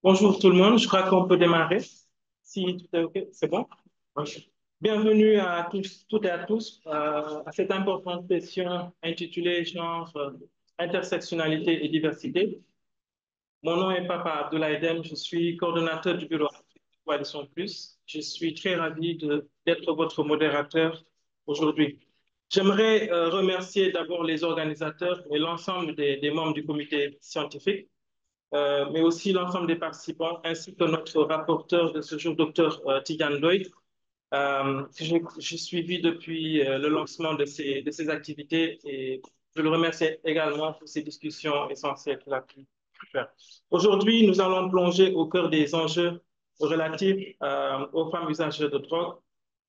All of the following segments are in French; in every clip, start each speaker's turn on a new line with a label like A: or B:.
A: Bonjour tout le monde, je crois qu'on peut démarrer. Si tout est OK, c'est bon? Oui. Bienvenue à tous, toutes et à tous à cette importante session intitulée Genre, intersectionnalité et diversité. Mon nom est Papa Abdoulaye Dem, je suis coordonnateur du bureau Coalition Plus. Je suis très ravi d'être votre modérateur aujourd'hui. J'aimerais remercier d'abord les organisateurs et l'ensemble des membres du comité scientifique mais aussi l'ensemble des participants, ainsi que notre rapporteur de ce jour, Dr Tidiane Doy, que j'ai suivi depuis le lancement de ces activités et je le remercie également pour ces discussions essentielles qu'il a pu faire. Aujourd'hui, nous allons plonger au cœur des enjeux relatifs aux femmes usagères de drogue,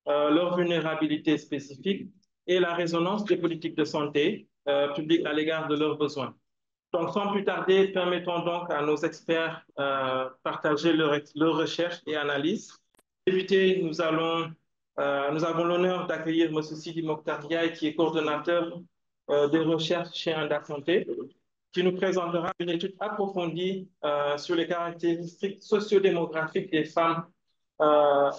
A: leur vulnérabilité spécifique et la résonance des politiques de santé publique à l'égard de leurs besoins. Donc, sans plus tarder, permettons donc à nos experts partager leurs recherches et analyses. Débuter, nous avons l'honneur d'accueillir M. Sidi Mokhtar, qui est coordonnateur des recherches chez Anda Santé, qui nous présentera une étude approfondie sur les caractéristiques sociodémographiques des femmes, de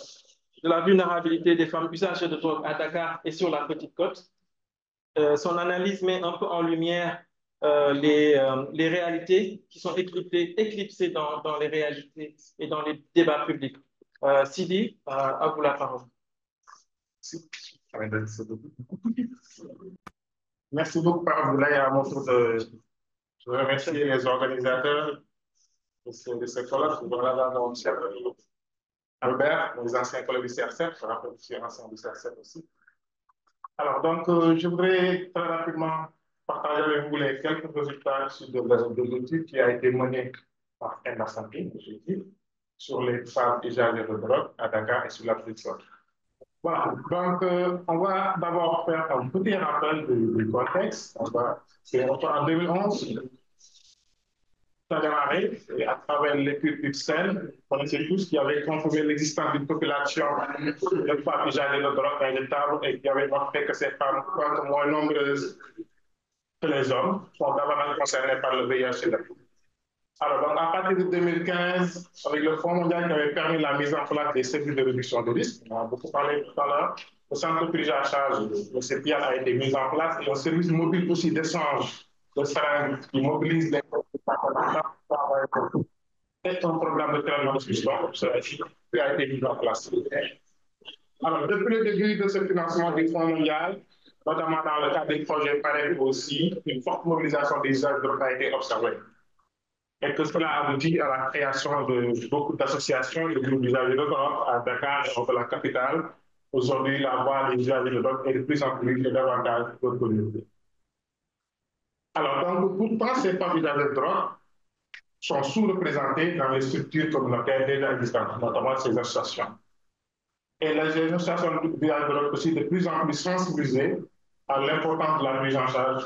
A: la vulnérabilité des femmes usagères de drogue à Dakar et sur la Petite Côte. Son analyse met un peu en lumière les réalités qui sont éclipsées dans les réalités et dans les débats publics. Sidi, à vous la parole.
B: Merci beaucoup, Abdoulaye, à mon tour de remercier les organisateurs de ce colloque. Voilà, donc, cher Albert, les anciens collègues du CRCF, je rappelle que je suis ancien du CRCF aussi. Alors, donc, je voudrais très rapidement partager avec vous les quelques résultats de l'étude qui a été menée par Enda Santé, sur les femmes usagères de drogue à Dakar et sur la Côte. Voilà, donc on va d'abord faire un petit rappel du contexte. C'est en 2011, ça a démarré et à travers l'étude UXEL, on sait tous qu'il y avait confirmé l'existence d'une population de femmes usagères de drogue injectable et qui avait montré que ces femmes, quoique moins nombreuses que les hommes, sont davantage concernées par le VIH. Alors, donc, à partir de 2015, avec le Fonds mondial qui avait permis la mise en place des cellules de réduction de risque, on a beaucoup parlé tout à l'heure, le centre de prise en charge de CPIA a été mis en place et un service mobile aussi d'échange de seringues qui mobilise les c'est un programme de traitement de substance qui a été mis en place. Alors, depuis le début de ce financement du Fonds mondial, notamment dans le cadre des projets pareils aussi, une forte mobilisation des usages de drogue a été observée. Et que cela aboutit à la création de beaucoup d'associations de groupes d'usagers de drogue à Dakar et entre la capitale. Aujourd'hui, la voix des usagers de drogue est de plus en plus et davantage reconnue. Alors, donc, pourtant, ces femmes usagers de drogue sont sous-représentées dans les structures communautaires déjà existantes, notamment ces associations. Et les associations d'usagers de drogue aussi de plus en plus sensibilisées à l'importance de la prise en charge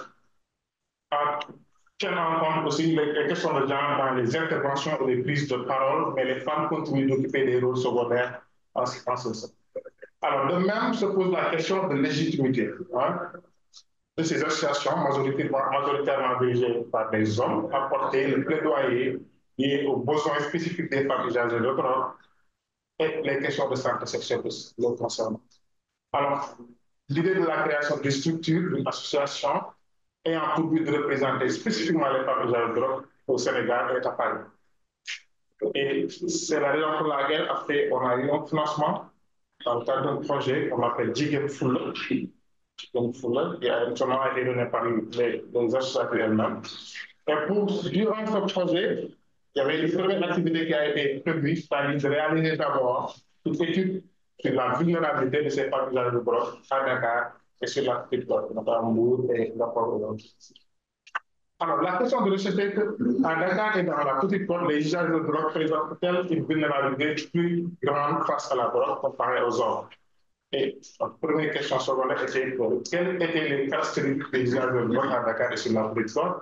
B: tiennent en compte aussi les questions de genre dans les interventions et les prises de parole, mais les femmes continuent d'occuper des rôles secondaires en ce sens. Alors, de même se pose la question de légitimité de ces associations majoritairement dirigées par des hommes à porter le plaidoyer lié aux besoins spécifiques des femmes usagères de drogue et les questions de santé sexuelle le concernant. Alors, l'idée de la création d'une structure, d'une association, ayant pour but de représenter spécifiquement les femmes usagères de drogue au Sénégal est apparue. Et c'est la raison pour laquelle, après, on a eu un financement dans le cadre d'un projet qu'on appelle Jigem Fuller, qui a notamment été donné par les associations elles-mêmes. Et durant ce projet, il y avait une première activité qui a été prévue, c'est-à-dire de réaliser d'abord une étude sur la vulnérabilité de ces femmes usagères de drogue à Dakar et sur la petite côte, notamment Mbour et la Port. Alors, la question de recherche est qu'à Dakar et dans la petite côte, les usages de drogue présentent-elles une vulnérabilité plus grande face à la drogue comparée aux hommes? Et la première question secondaire était quelles étaient les caractéristiques des usages de drogue à Dakar et sur la petite côte?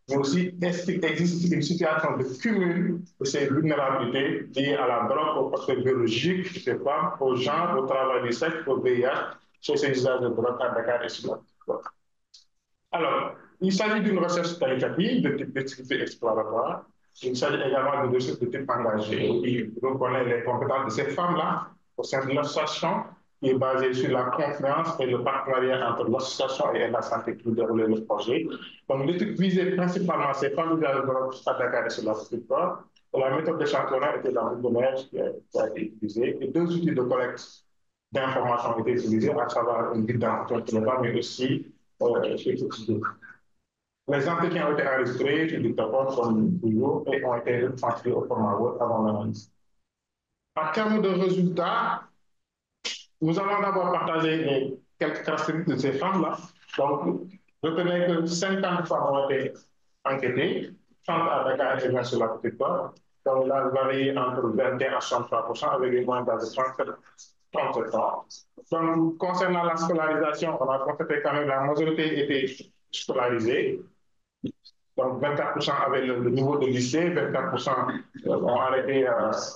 B: Mais aussi, est-ce qu'il existe une situation de cumul de ces vulnérabilités liées à la drogue, aux facteurs biologiques des femmes, au genre, au travail du sexe, au VIH, sur ces usages de drogue à Dakar et sur la petite côte? Alors, il s'agit d'une recherche qualitative de type d'activité exploratoire Il s'agit également de dossiers de type engagé. Il reconnaît les compétences de ces femmes-là au sein de l'association qui est basée sur la confiance et le partenariat entre l'association et la santé pour dérouler le projet. Donc, l'étude visait principalement ces femmes de à Dakar et sur la territoire. La méthode d'échantillonnage était dans le domaine qui a été utilisée et deux outils de collecte d'informations ont été utilisés, à savoir une guide d'entretien, mais aussi les entretiens ont été enregistrés sur dictaphone comme toujours et ont été transcrits au format Word avant l'analyse. En termes de résultats, nous allons d'abord partager les quelques caractéristiques de ces femmes-là. Donc, retenez que 50 femmes ont été enquêtées, 30 à Dakar et 20 sur la petite côte. Donc, là, varie entre 21 à 63% avec une moyenne d'âge de 37 ans. Donc, concernant la scolarisation, on a constaté quand même la majorité était scolarisée. Donc 24% avaient le niveau de lycée, 24% ont arrêté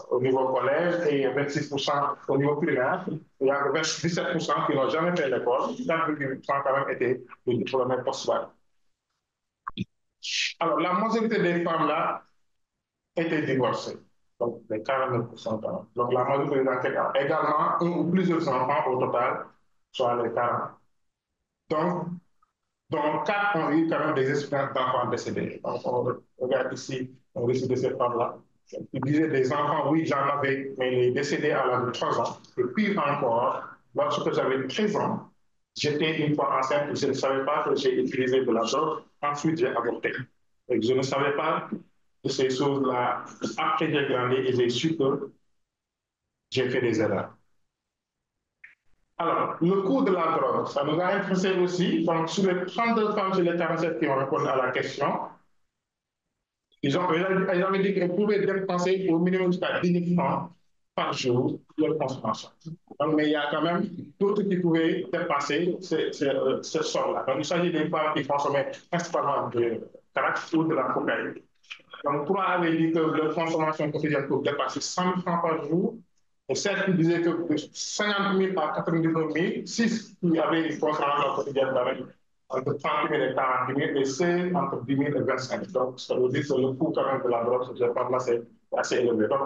B: au niveau collège et 26% au niveau primaire. Il y a 17% qui n'ont jamais fait l'école, 4,8% quand même étaient diplômés post-bac. Alors la majorité des femmes là étaient divorcées, donc les 49% quand même. Donc la majorité des enquêtes ont également un ou plusieurs enfants au total, soit les parents. Donc, 4 ont eu quand même des expériences d'enfants décédés. Donc, on regarde ici, on récit de cette femme-là. Il disait des enfants, oui, j'en avais, mais il est décédé à l'âge de 3 ans. Et puis encore, lorsque j'avais 13 ans, j'étais une fois enceinte et je ne savais pas que j'ai utilisé de la drogue. Ensuite, j'ai avorté. Et je ne savais pas de ces choses-là. Après, j'ai grandi et j'ai su que j'ai fait des erreurs. Alors, le coût de la drogue, ça nous a intéressé aussi. Donc, sur les 32 femmes sur les 47 qui ont répondu à la question, ils avaient dit qu'elles pouvaient dépenser au minimum jusqu'à 10 000 francs par jour pour leur consommation. Donc, mais il y a quand même d'autres qui pouvaient dépasser ce sort-là. Donc, il s'agit des femmes qui consommaient principalement de crack ou de la cocaïne. Donc, 3 avaient dit que leur consommation quotidienne peut dépasser 100 000 francs par jour. Et 7 qui disaient que de 50 000 à 99 000, 6 qui avaient une consommation quotidienne entre 30 000 et 40 000, et 16 entre 10 000 et 25 000. Donc, ça veut dire que le coût quand même de la drogue, c'est assez élevé. Donc,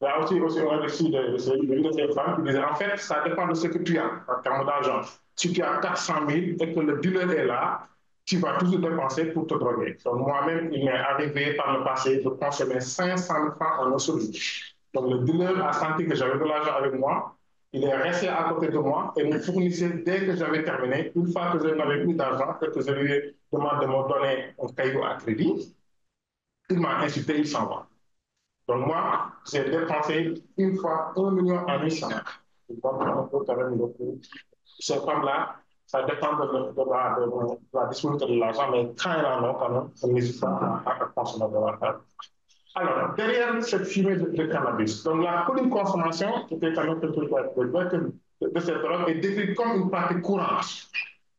B: il y a aussi un récit de ces femmes qui disaient, en fait, ça dépend de ce que tu as en termes d'argent. Si tu as 400 000 et que le dealer est là, tu vas toujours dépenser pour te droguer. Donc, moi-même, il m'est arrivé par le passé de consommer 500 000 francs en un seul jour. Donc, le dealer a senti que j'avais de l'argent avec moi. Il est resté à côté de moi et me fournissait dès que j'avais terminé. Une fois que je n'avais plus d'argent et que je lui ai demandé de me donner un caillou à crédit, il m'a insulté, il s'en va. Donc, moi, j'ai dépensé une fois 1 million en 800. Donc, on peut quand même le coup. Ces femmes-là, ça dépend de la disponibilité de l'argent, mais quand elles en ont, quand même, elles n'hésitent pas à consommer de l'argent. Alors, derrière cette fumée de cannabis, donc la polyconsommation, qui était quand même quelque chose de cette drogue, est décrite comme une pratique courante.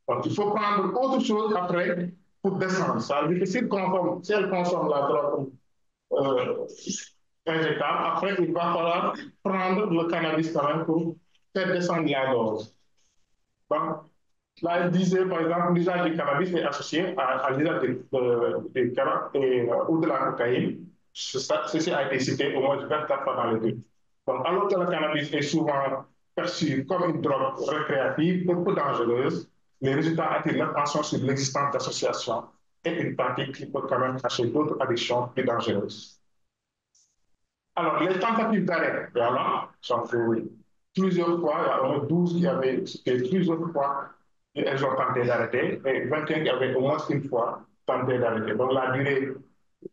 B: Donc, il faut prendre autre chose après pour descendre. Ça veut dire que si elle consomme la drogue injectable, après, il va falloir prendre le cannabis quand même pour faire descendre la dose. Donc, là, il disait, par exemple, l'usage du cannabis est associé à l'usage de cannabis ou de la cocaïne. Ceci a été cité au moins 24 fois dans l'étude. Donc, alors que le cannabis est souvent perçu comme une drogue récréative et peu dangereuse, les résultats attirent l'attention sur l'existence d'associations et une pratique qui peut quand même cacher d'autres addictions plus dangereuses. Alors, les tentatives d'arrêt, voilà, sont plusieurs fois, il y a au moins 12 qui avaient cité plusieurs fois elles ont tenté d'arrêter, et 21 qui avaient au moins une fois tenté d'arrêter. Donc la durée,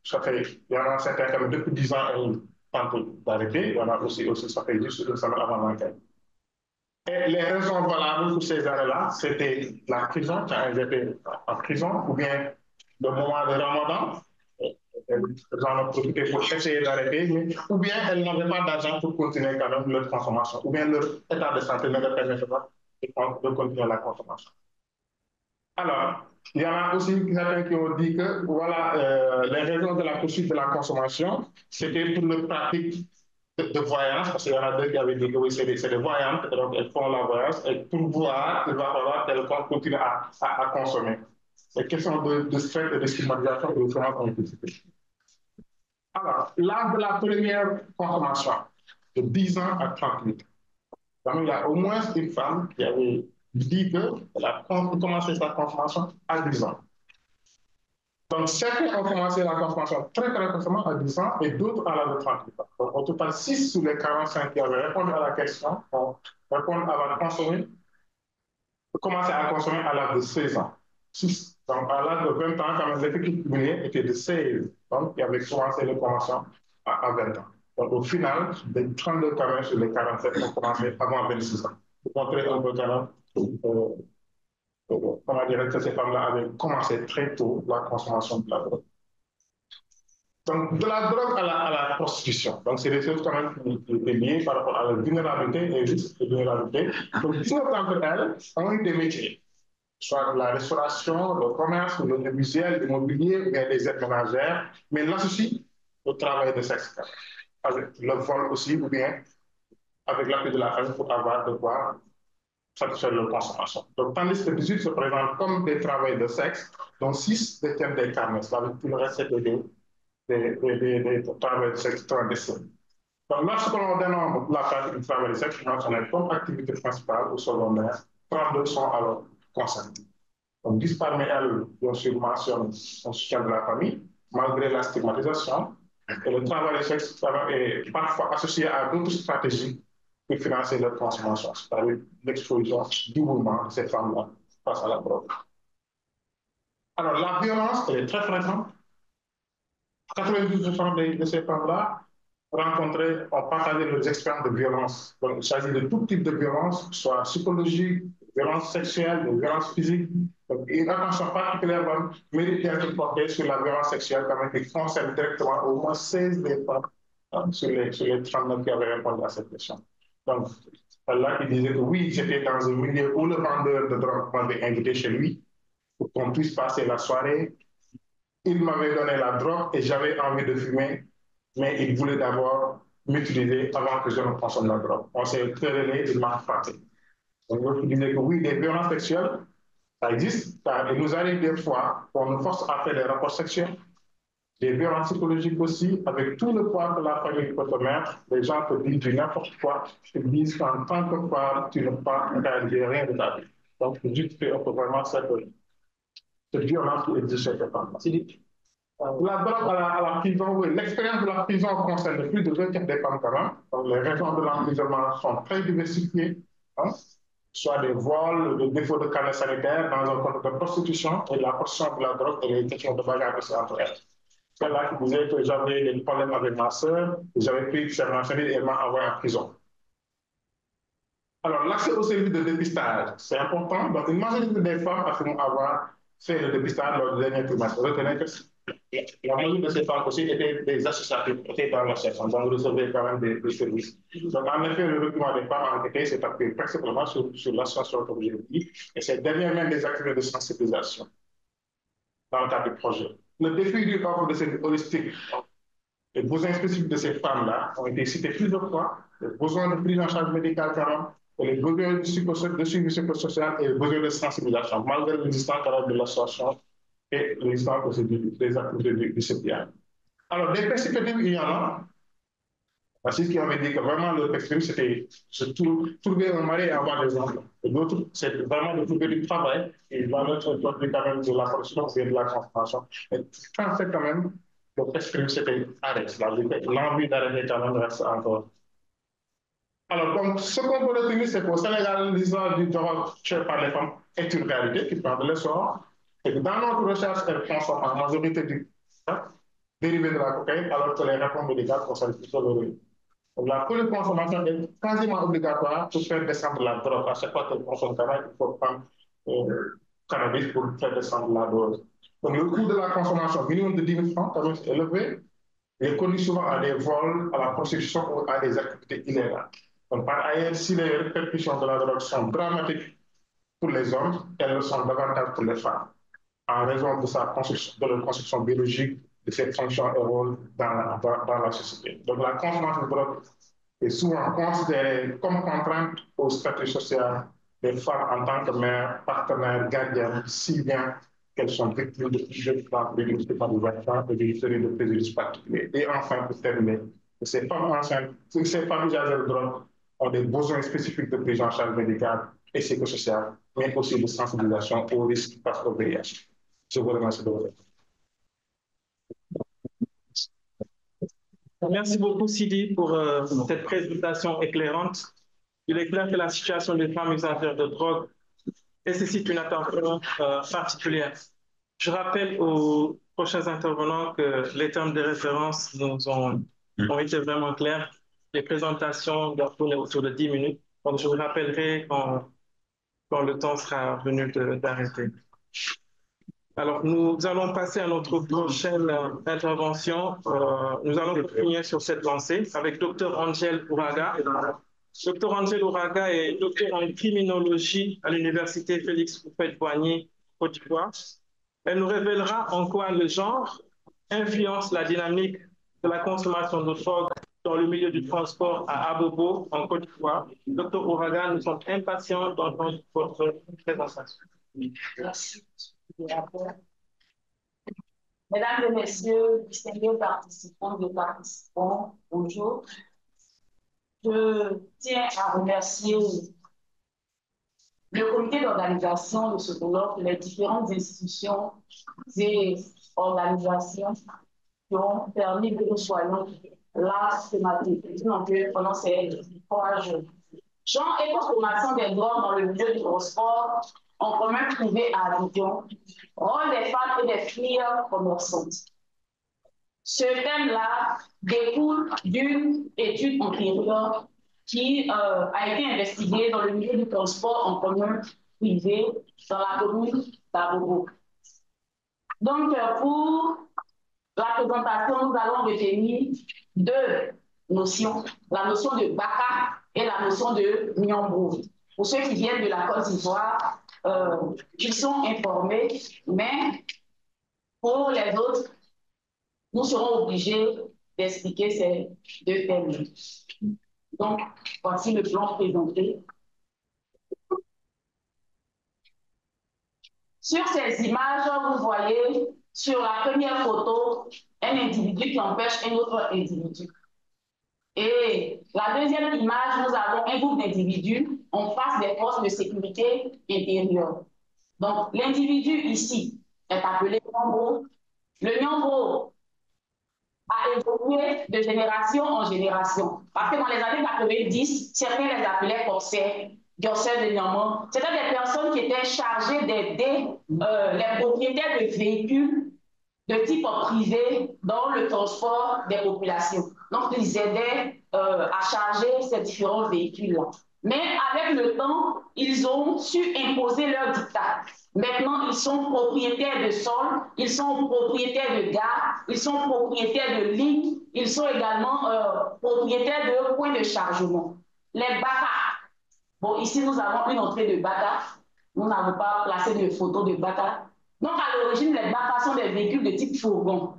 B: ça fait, il y en a certains qui depuis 10 ans, elles tentent d'arrêter, il y en a aussi, ça fait juste une semaine avant l'enquête. Et les raisons valables pour ces arrêts-là, c'était la prison, quand elles étaient en prison, ou bien le moment de Ramadan, elles en ont profité pour essayer d'arrêter, ou bien elles n'avaient pas d'argent pour continuer quand même leur consommation, ou bien leur état de santé ne leur permettait pas de continuer la consommation. Alors, il y en a aussi certains qui ont dit que voilà, les raisons de la poursuite de la consommation, c'était pour le pratique de voyance, parce qu'il y en a deux qui avaient dit que oui, c'est des voyantes, donc elles font la voyance, et pour voir, il va falloir qu'elles continuent à consommer. Les questions de stress et de stigmatisation et de violence ont été citées. Alors, l'âge de la première consommation, de 10 ans à 38 ans. Donc, il y a au moins une femme qui avait dit qu'elle a commencé sa consommation à 10 ans. Donc, certains ont commencé la consommation très précocement à 10 ans et d'autres à l'âge de 38 ans. Donc, au total, 6 sur les 45 qui avaient répondu à la question ont répondu à consommer, commencer à consommer à l'âge de 16 ans. 6. Donc, à l'âge de 20 ans, quand même, l'effectif cumulé était de 16. Donc, il y avait commencé les conventions à 20 ans. Donc, au final, les 32 quand même sur les 47 ont commencé avant 26 ans. Pour montrer un peu quand même, comment dire que ces femmes-là avaient commencé très tôt la consommation de la drogue. Donc, de la drogue à la prostitution. Donc, c'est des choses quand même qui sont liées par rapport à la vulnérabilité et risque de vulnérabilité. Donc, toutes d'entre elles ont eu des métiers, soit la restauration, le commerce, l'audiovisuel, l'immobilier, ou bien les aides ménagères, mais l'associent au travail de sexe, avec le vol aussi, ou bien avec l'appui de la famille pour avoir de quoi satisfaire leur consommation. Donc, tandis que 18 se présentent comme des travailleurs de sexe, dont 6 détiennent des carnets, c'est-à-dire tout le reste, c'est des travailleurs de sexe clandestins. Donc, lorsqu'on dénombre la pratique du travail de sexe mentionné comme activité principale ou secondaire, 32 sont alors concernés. Donc, 10 parmi elles, bien sûr, mentionnent son soutien de la famille, malgré la stigmatisation. Et le travail de sexe est parfois associé à d'autres stratégies pour financer leur consommation, c'est-à-dire l'exposition du mouvement de ces femmes-là face à la drogue. Alors, la violence, elle est très fréquente. 92% de ces femmes-là rencontrées ont partagé leurs expériences de violence. Donc, il s'agit de tout type de violence, soit psychologique, violence sexuelle, violence physique. Donc, une attention particulièrement mérite d'être portée sur la violence sexuelle, quand même, qui concerne directement au moins 16 des femmes sur les 39 qui avaient répondu à cette question. Donc, là, il disait que oui, j'étais dans un milieu où le vendeur de drogue m'avait invité chez lui pour qu'on puisse passer la soirée. Il m'avait donné la drogue et j'avais envie de fumer, mais il voulait d'abord m'utiliser avant que je ne consomme la drogue. On s'est querellé, il m'a frappé. Donc, je disais que oui, les violences sexuelles, ça existe, car il nous arrive des fois qu'on nous force à faire des rapports sexuels, des violences psychologiques aussi, avec tout le poids que la famille peut te mettre. Les gens te disent du n'importe quoi, ils disent qu'en tant que femme, tu ne peux pas réaliser rien de ta vie. Donc, juste fait vraiment cette violence qui existe chez ces femmes. La drogue à la prison, oui, l'expérience de la prison concerne plus de 2 tiers des femmes quand même. Donc, les raisons de l'emprisonnement sont très diversifiées, hein, soit des vols, des défauts de carnet sanitaire dans un contexte de prostitution et la possession de la drogue et les questions de bagarre aussi entre elles. C'est là qui disait que j'avais des problèmes avec ma soeur, j'avais pris ses renseignements et elle m'a envoyé en prison. Alors, l'accès au service de dépistage, c'est important. Donc, une majorité des femmes affirment avoir fait le dépistage lors du dernier trimestre. Retenez que la majorité de ces femmes aussi étaient des associations, étaient dans l'association, donc recevaient quand même des services. Donc, en effet, le document des femmes enquêtées s'est appuyé principalement sur l'association, comme je l'ai dit, et c'est derrière même des activités de sensibilisation dans le cadre du projet. Le défi du offre de cette holistique, les besoins spécifiques de ces femmes-là ont été cités plusieurs fois, les besoins de prise en charge médicale quand même, et les besoins de suivi psychosocial et les besoins de sensibilisation, malgré l'existence de l'association et l'existence des activités du CPI. Alors, des perspectives, il y en a. Parce qu'ils avaient dit que vraiment le perspective, c'était trouver un mari et avoir des enfants. Et l'autre, c'est vraiment de trouver du travail et dans notre produit quand même de la production et de la consommation. Et quand c'est quand même, le perspective, c'était arrête. L'envie d'arrêter quand même reste encore. Alors, donc, ce qu'on peut retenir, c'est qu'au Sénégal, l'histoire du drogue par les femmes est une réalité qui prend de l'essor. Et que dans notre recherche, elles consomment en majorité du dérivé de la cocaïne, alors que les réponses médicales concernent plutôt le. La polyconsommation est quasiment obligatoire pour faire descendre la drogue. À chaque fois qu'elle consomme cannabis, il faut prendre cannabis pour faire descendre la dose. Donc, le coût de la consommation minimum de 10 000 francs, quand même, est élevé. Il est connu souvent à des vols, à la prostitution ou à des activités illégales. Donc, par ailleurs, si les répercussions de la drogue sont dramatiques pour les hommes, elles le sont davantage pour les femmes, en raison de de leur construction biologique, de ses fonctions et rôles dans la société. Donc, la consommation de drogue est souvent considérée comme contrainte au statut social des femmes en tant que mère, partenaire, gardienne, si bien qu'elles sont victimes de plusieurs plans de stigmatisation et d'une série de préjudices particuliers. Et enfin, pour terminer, ces femmes enceintes, ces femmes usagères de drogue ont des besoins spécifiques de prise en charge médicale et psychosociale, mais aussi de sensibilisation aux risques face au VIH. Je vous remercie de votre attention.
A: Merci beaucoup, Sidi, pour cette présentation éclairante. Il est clair que la situation des femmes usagères de drogue nécessite une attention particulière. Je rappelle aux prochains intervenants que les termes de référence ont été vraiment clairs. Les présentations doivent tourner autour de 10 minutes. Donc, je vous rappellerai quand le temps sera venu d'arrêter. Alors, nous allons passer à notre prochaine intervention. Nous allons continuer sur cette lancée avec Dr Angel Ouraga. Dr Angel Ouraga est docteur en criminologie à l'université Félix Houphouët-Boigny, Côte d'Ivoire. Elle nous révélera en quoi le genre influence la dynamique de la consommation de drogue dans le milieu du transport à Abobo, en Côte d'Ivoire. Dr Ouraga, nous sommes impatients d'entendre votre présentation.
C: Merci. Mesdames et messieurs, distingués participants et participants, bonjour. Je tiens à remercier le comité d'organisation de ce colloque, les différentes institutions et organisations qui ont permis que nous soyons là ce matin, pendant ces 3 jours. Genre et consommation des drogues dans le milieu du transport en commun privé à Abidjan, rôle des femmes et des filles commerçantes. Ce thème-là découle d'une étude antérieure qui a été investiguée dans le milieu du transport en commun privé dans la commune d'Abobo. Donc, pour la présentation, nous allons retenir 2 notions, la notion de Baka et la notion de Nyambro. Pour ceux qui viennent de la Côte d'Ivoire, qui sont informés, mais pour les autres, nous serons obligés d'expliquer ces 2 thèmes. Donc, voici le plan présenté. Sur ces images, vous voyez sur la première photo un individu qui empêche un autre individu. Et la deuxième image, nous avons un groupe d'individus en face des forces de sécurité intérieure. Donc, l'individu ici est appelé Nyambro. Le Nyambro a évolué de génération en génération. Parce que dans les années 90, certains les appelaient corsaires, guerriers de Nyambro. C'était des personnes qui étaient chargées d'aider les propriétaires de véhicules de type privé dans le transport des populations. Donc, ils aidaient à charger ces différents véhicules-là. Mais avec le temps, ils ont su imposer leur dictat. Maintenant, ils sont propriétaires de sols, ils sont propriétaires de gares, ils sont propriétaires de lignes, ils sont également propriétaires de points de chargement. Les Baka. Bon, ici, nous avons une entrée de Baka. Nous n'avons pas placé de photo de Baka. Donc, à l'origine, les Baka sont des véhicules de type fourgon.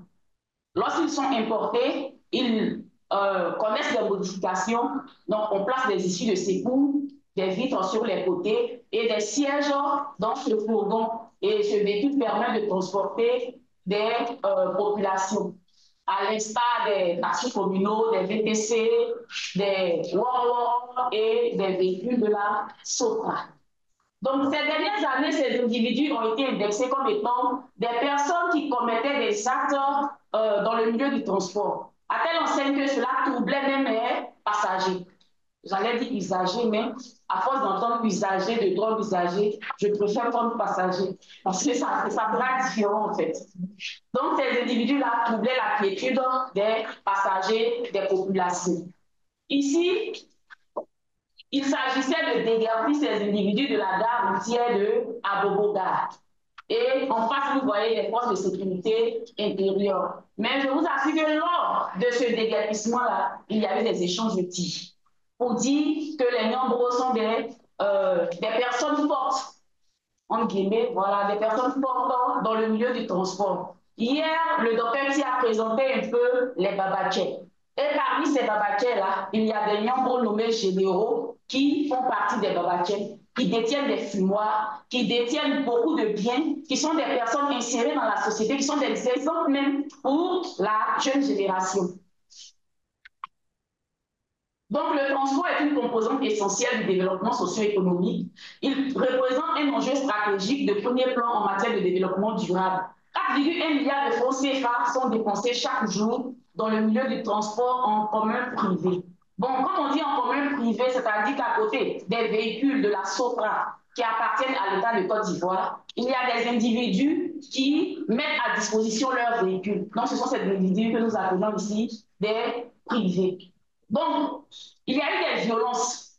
C: Lorsqu'ils sont importés, ils connaissent les modifications. Donc, on place des issues de secours, des vitres sur les côtés et des sièges dans ce fourgon. Et ce véhicule permet de transporter des populations, à l'instar des taxis communaux, des VTC, des War et des véhicules de la SOTRA. Donc, ces dernières années, ces individus ont été indexés comme étant des personnes qui commettaient des actes dans le milieu du transport, à telle enseigne que cela troublait même les passagers. J'allais dire usagers, mais à force d'entendre usager, de drogue usagée, je préfère prendre passager, parce que ça sera différent en fait. Donc, ces individus-là troublaient la quiétude des passagers, des populations. Ici, il s'agissait de déguerpir ces individus de la gare routière de Abobo Gare. Et en face, vous voyez les forces de sécurité intérieure. Mais je vous assure que lors de ce déguerpissement-là, il y a eu des échanges de tirs pour dire que les Nyambro sont des personnes fortes, entre guillemets, voilà, des personnes fortes dans le milieu du transport. Hier, le docteur Ti a présenté un peu les Babachais. Et parmi ces Babachais-là, il y a des Nyambro nommés généraux qui font partie des Babachais. qui détiennent des fumoirs, qui détiennent beaucoup de biens, qui sont des personnes insérées dans la société, qui sont des exemples même pour la jeune génération. Donc, le transport est une composante essentielle du développement socio-économique. Il représente un enjeu stratégique de premier plan en matière de développement durable. 4,1 milliards de francs CFA sont dépensés chaque jour dans le milieu du transport en commun privé. Bon, quand on dit en commun privé, c'est-à-dire qu'à côté des véhicules de la SOPRA qui appartiennent à l'État de Côte d'Ivoire, il y a des individus qui mettent à disposition leurs véhicules. Donc, ce sont ces individus que nous appelons ici des privés. Donc, il y a eu des violences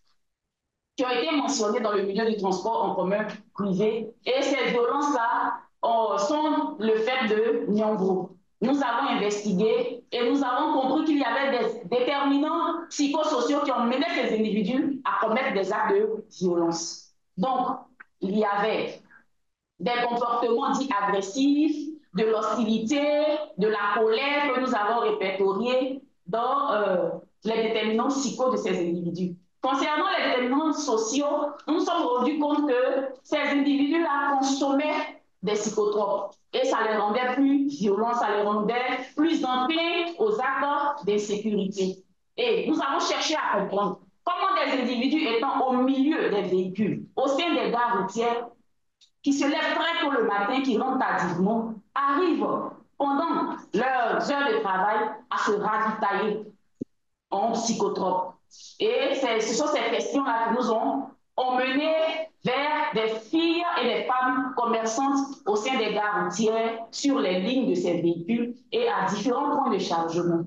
C: qui ont été mentionnées dans le milieu du transport en commun privé. Et ces violences-là sont le fait de Nyongro. Nous avons investigué et nous avons compris qu'il y avait des déterminants psychosociaux qui ont mené ces individus à commettre des actes de violence. Donc, il y avait des comportements dits agressifs, de l'hostilité, de la colère que nous avons répertoriés dans les déterminants psychos de ces individus. Concernant les déterminants sociaux, nous nous sommes rendus compte que ces individus-là consommaient des psychotropes et ça les rendait plus violents, ça les rendait plus enclins aux actes d'insécurité. Et nous avons cherché à comprendre comment des individus étant au milieu des véhicules, au sein des gares routières, qui se lèvent très tôt le matin, qui rentrent tardivement, arrivent pendant leurs heures de travail à se ravitailler en psychotropes. Et ce sont ces questions-là qui nous ont emmenés vers des filles et des femmes commerçantes au sein des gares routières, sur les lignes de ces véhicules et à différents points de chargement.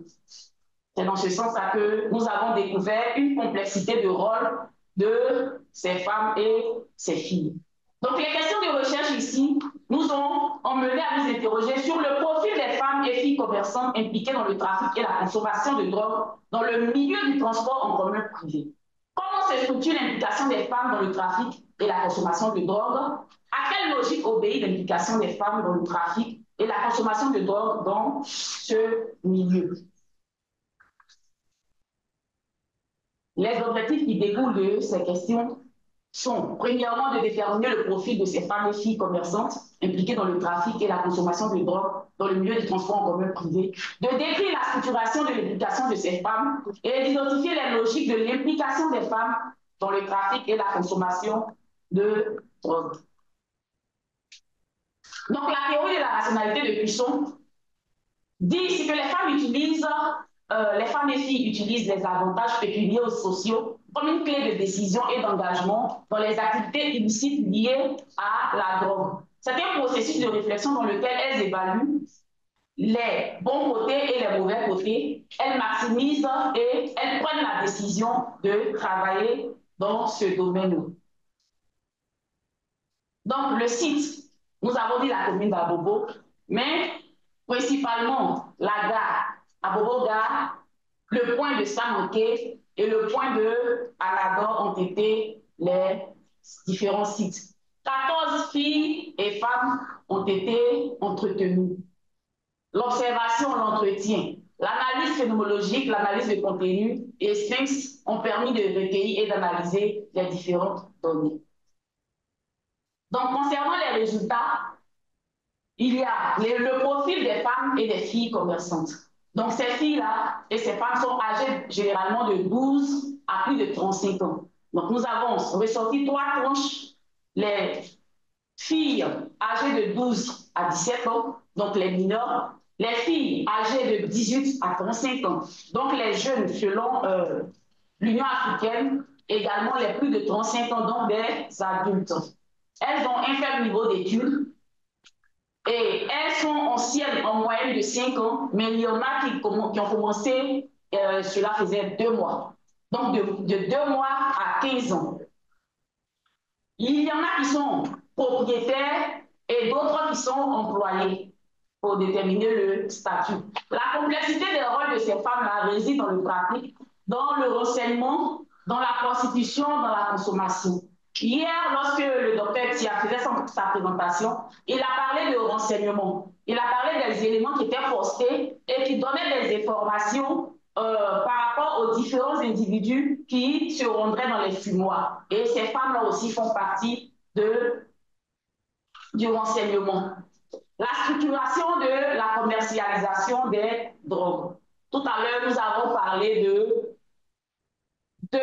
C: C'est dans ce sens-là que nous avons découvert une complexité de rôle de ces femmes et ces filles. Donc, les questions de recherche ici nous ont emmenés à nous interroger sur le profil des femmes et filles commerçantes impliquées dans le trafic et la consommation de drogue dans le milieu du transport en commun privé. Comment se structure l'implication des femmes dans le trafic et la consommation de drogue? À quelle logique obéit l'implication des femmes dans le trafic et la consommation de drogue dans ce milieu? Les objectifs qui découlent de ces questions sont, premièrement, de déterminer le profil de ces femmes et filles commerçantes impliquées dans le trafic et la consommation de drogue dans le milieu du transport en commun privé, de décrire la structuration de l'implication de ces femmes et d'identifier les logiques de l'implication des femmes dans le trafic et la consommation de drogue. Donc, la théorie de la rationalité de Cusson dit ici que les femmes et filles utilisent les avantages pécuniaires ou sociaux comme une clé de décision et d'engagement dans les activités illicites liées à la drogue. C'est un processus de réflexion dans lequel elles évaluent les bons côtés et les mauvais côtés. Elles maximisent et elles prennent la décision de travailler dans ce domaine-là. Donc, le site, nous avons dit la commune d'Abobo, mais principalement la gare, Abobo Gare, le point de Samoké et le point de Alador ont été les différents sites. 14 filles et femmes ont été entretenues. L'observation, l'entretien, l'analyse phénoménologique, l'analyse de contenu et Sphinx ont permis de recueillir et d'analyser les différentes données. Donc, concernant les résultats, il y a le profil des femmes et des filles commerçantes. Donc, ces filles-là et ces femmes sont âgées généralement de 12 à plus de 35 ans. Donc, nous avons ressorti 3 tranches. Les filles âgées de 12 à 17 ans, donc les mineurs. Les filles âgées de 18 à 35 ans, donc les jeunes selon l'Union africaine, également les plus de 35 ans, donc des adultes. Elles ont un faible niveau d'études et elles sont anciennes en moyenne de 5 ans, mais il y en a qui ont commencé, cela faisait 2 mois. Donc de 2 mois à 15 ans. Il y en a qui sont propriétaires et d'autres qui sont employés pour déterminer le statut. La complexité des rôles de ces femmes-là réside dans le trafic, dans le renseignement, dans la prostitution, dans la consommation. Hier, lorsque le docteur Tia faisait sa présentation, il a parlé de renseignement. Il a parlé des éléments qui étaient postés et qui donnaient des informations par rapport aux différents individus qui se rendraient dans les fumoirs. Et ces femmes-là aussi font partie du renseignement. La structuration de la commercialisation des drogues. Tout à l'heure, nous avons parlé de 2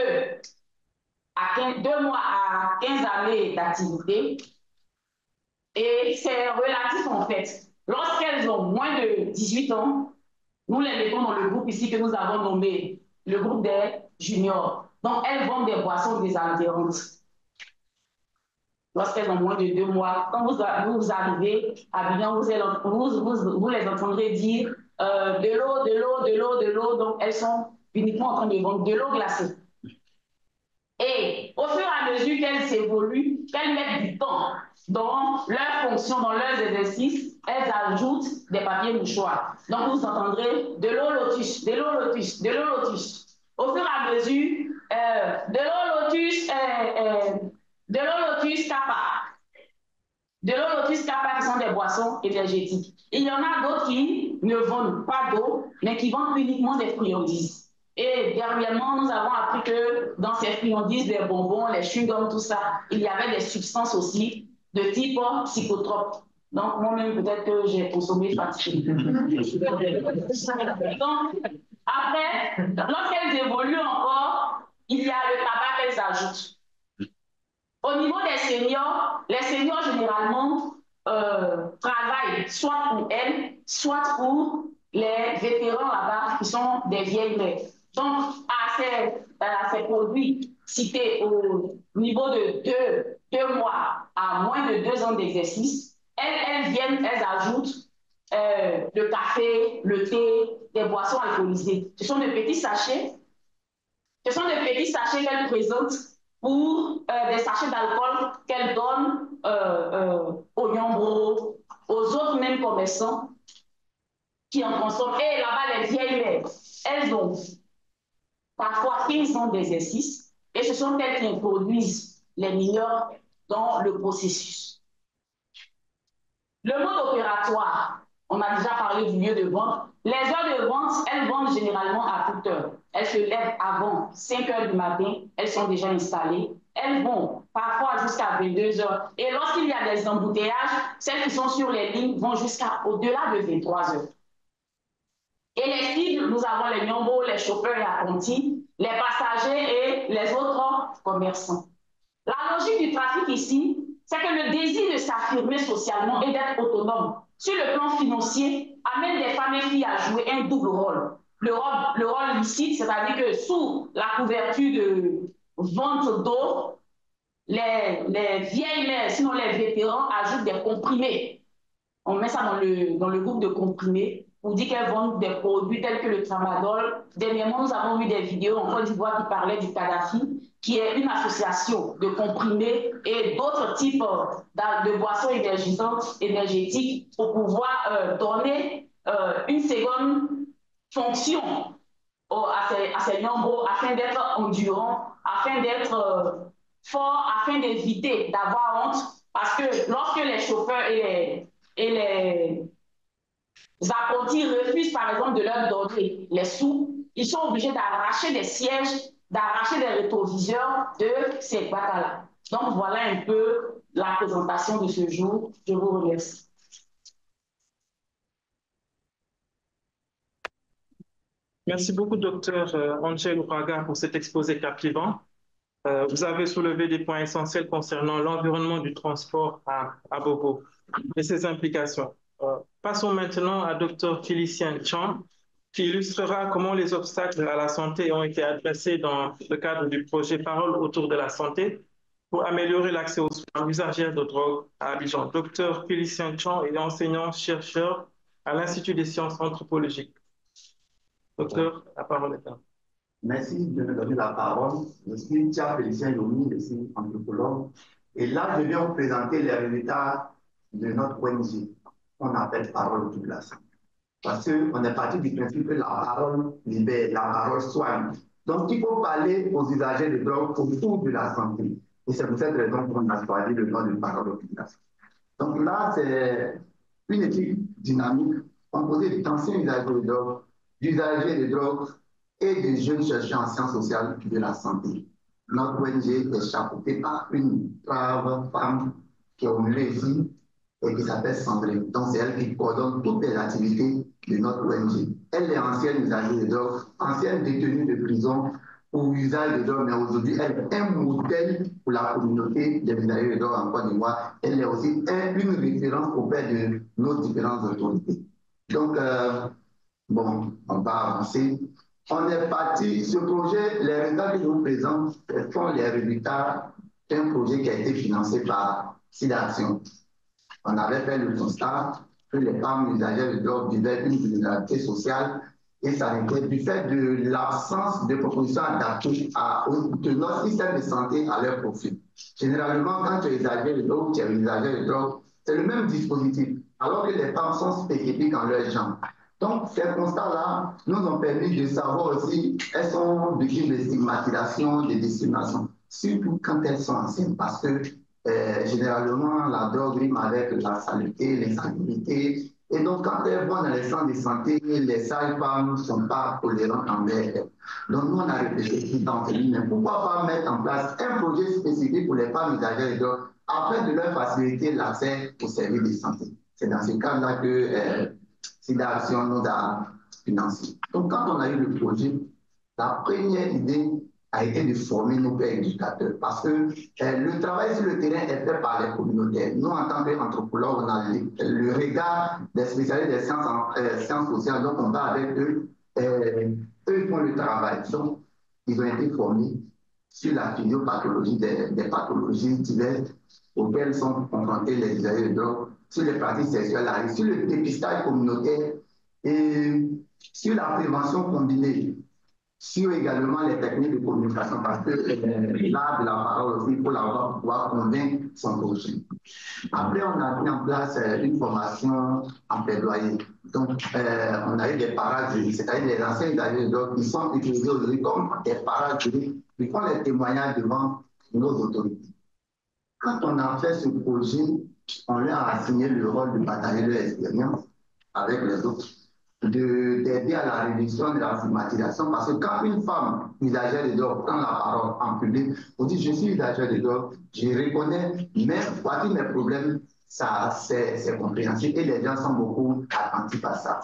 C: mois à 15 années d'activité. Et c'est relatif en fait. Lorsqu'elles ont moins de 18 ans, nous les mettons dans le groupe ici que nous avons nommé le groupe des juniors. Donc, elles vendent des boissons désaltérantes. Lorsqu'elles ont moins de 2 mois, quand vous arrivez à Bignan, vous les entendrez dire de l'eau, de l'eau, de l'eau, de l'eau. Donc, elles sont uniquement en train de vendre de l'eau glacée. Et au fur et à mesure qu'elles évoluent, qu'elles mettent du temps dans leurs fonctions, dans leurs exercices, elles ajoutent des papiers mouchoirs. Donc, vous entendrez de l'eau lotus, de l'eau lotus, de l'eau lotus. Au fur et à mesure, de l'eau lotus, de l'eau lotus kappa. De l'eau lotus kappa qui sont des boissons énergétiques. Il y en a d'autres qui ne vendent pas d'eau, mais qui vendent uniquement des friandises. Et dernièrement, nous avons appris que dans ces friandises, les bonbons, les chewing-gums, tout ça, il y avait des substances aussi de type psychotrope. Donc, moi-même, peut-être que j'ai consommé fatigué. Donc, après, lorsqu'elles évoluent encore, il y a le tabac qu'elles ajoutent. Au niveau des seniors, les seniors généralement travaillent soit pour elles, soit pour les vétérans là-bas qui sont des vieilles mères. Donc, à ces produits cités au niveau de 2 mois à moins de 2 ans d'exercice, elles viennent, elles ajoutent le café, le thé, des boissons alcoolisées. Ce sont de petits sachets. Ce sont de petits sachets qu'elles présentent pour des sachets d'alcool qu'elles donnent aux Nyambro, aux autres mêmes commerçants qui en consomment. Et là-bas, les vieilles mères, elles ont parfois 15 ans d'exercice et ce sont elles qui introduisent les mineurs dans le processus. Le mode opératoire, on a déjà parlé du lieu de vente. Les heures de vente, elles vendent généralement à toute heure. Elles se lèvent avant 5 heures du matin, elles sont déjà installées. Elles vont parfois jusqu'à 22 heures. Et lorsqu'il y a des embouteillages, celles qui sont sur les lignes vont jusqu'à au-delà de 23 heures. Et les cibles, nous avons les Nyambo, les chauffeurs et apprentis, les passagers et les autres commerçants. La logique du trafic ici, c'est que le désir de s'affirmer socialement et d'être autonome sur le plan financier amène des femmes et filles à jouer un double rôle. Le rôle licite, c'est-à-dire que sous la couverture de vente d'eau, les vieilles mères, sinon les vétérans, ajoutent des comprimés. On met ça dans le groupe de comprimés. On dit qu'elles vendent des produits tels que le tramadol. Dernièrement, nous avons vu des vidéos en Côte d'Ivoire qui parlaient du Kadhafi, qui est une association de comprimés et d'autres types de boissons énergétiques pour pouvoir donner une seconde fonction à ces nombres afin d'être endurants, afin d'être forts, afin d'éviter d'avoir honte. Parce que lorsque les chauffeurs et les apprentis refusent par exemple de leur donner les sous, ils sont obligés d'arracher des sièges, d'arracher des rétroviseurs de ces batas-là. Donc voilà un peu la présentation de ce jour. Je vous remercie.
A: Merci beaucoup, docteur Angel Ouraga, pour cet exposé captivant. Vous avez soulevé des points essentiels concernant l'environnement du transport à Bobo et ses implications. Passons maintenant à Dr Félicien Chang, qui illustrera comment les obstacles à la santé ont été adressés dans le cadre du projet Parole autour de la santé pour améliorer l'accès aux soins usagers de drogue à Abidjan. Dr Félicien Chang est enseignant-chercheur à l'Institut des sciences anthropologiques. Docteur, la parole est à vous.
D: Merci de me donner la parole. Je suis Tia Félicien Yomi, je suis anthropologue. Et là, je viens vous présenter les résultats de notre ONG, qu'on appelle Parole autour de la santé. Parce qu'on est parti du principe que la parole libère, la parole soigne. Donc, il faut parler aux usagers de drogue autour de la santé. Et c'est pour cette raison qu'on a choisi le nom de Parole autour de la santé. Donc là, c'est une équipe dynamique composée d'anciens usagers de drogue, d'usagers de drogue et des jeunes chercheurs en sciences sociales de la santé. Notre ONG est chapeautée par une brave femme qui est au milieu ici et qui s'appelle Sandrine. Donc, c'est elle qui coordonne toutes les activités de notre ONG. Elle est ancienne usageuse de drogue, ancienne détenue de prison pour usage de drogue, mais aujourd'hui, elle est un modèle pour la communauté des usagers de drogue en Côte d'Ivoire. Elle est aussi une référence auprès de nos différentes autorités. Donc, bon, on va avancer. On est parti, ce projet, les résultats que je vous présente sont les résultats d'un projet qui a été financé par SIDAction. On avait fait le constat que les femmes usagères de drogue vivaient une vulnérabilité sociale et sanitaire du fait de l'absence de propositions adaptées de notre système de santé à leur profil. Généralement, quand tu es usagère de drogue, tu es usagère de drogue, c'est le même dispositif, alors que les femmes sont spécifiques en leur genre. Donc, ces constats-là nous ont permis de savoir aussi elles sont victimes de stigmatisation, de discrimination, surtout quand elles sont enceintes, parce que généralement, la drogue rime avec la saleté, l'insalubrité. Et donc, quand elles vont dans les centres de santé, les sages-femmes ne sont pas tolérantes envers elles. Donc, nous, on a réfléchi dans ce livre, mais pourquoi pas mettre en place un projet spécifique pour les femmes usagères de drogue afin de leur faciliter l'accès aux services de santé. C'est dans ce cadre-là que SIDAction nous a financé. Donc, quand on a eu le projet, la première idée a été de former nos pères éducateurs parce que le travail sur le terrain est fait par les communautaires. Nous, en tant qu'anthropologues, on a le regard des spécialistes des sciences sociales, donc on va avec eux. Eux, ils font le travail. Donc, ils ont été formés sur la physiopathologie des pathologies diverses auxquelles sont confrontés les usagers de drogue, sur les pratiques sexuelles, sur le dépistage communautaire et sur la prévention combinée, sur également les techniques de communication, parce que l'art de la parole aussi, il faut l'avoir pour pouvoir convaincre son prochain. Après, on a mis en place une formation en plaidoyer. Donc, on a eu des parages juridiques, c'est-à-dire les anciens usagers de drogue qui sont utilisés aujourd'hui comme des parages juridiques, qui font les témoignages devant nos autorités. Quand on a fait ce projet, on leur a assigné le rôle de partager leur expérience avec les autres, d'aider à la réduction de la stigmatisation, parce que quand une femme usagère de drogue prend la parole en public, on dit je suis usagère de drogue, je reconnais, mais voici mes problèmes, ça c'est compréhensible et les gens sont beaucoup attentifs à ça.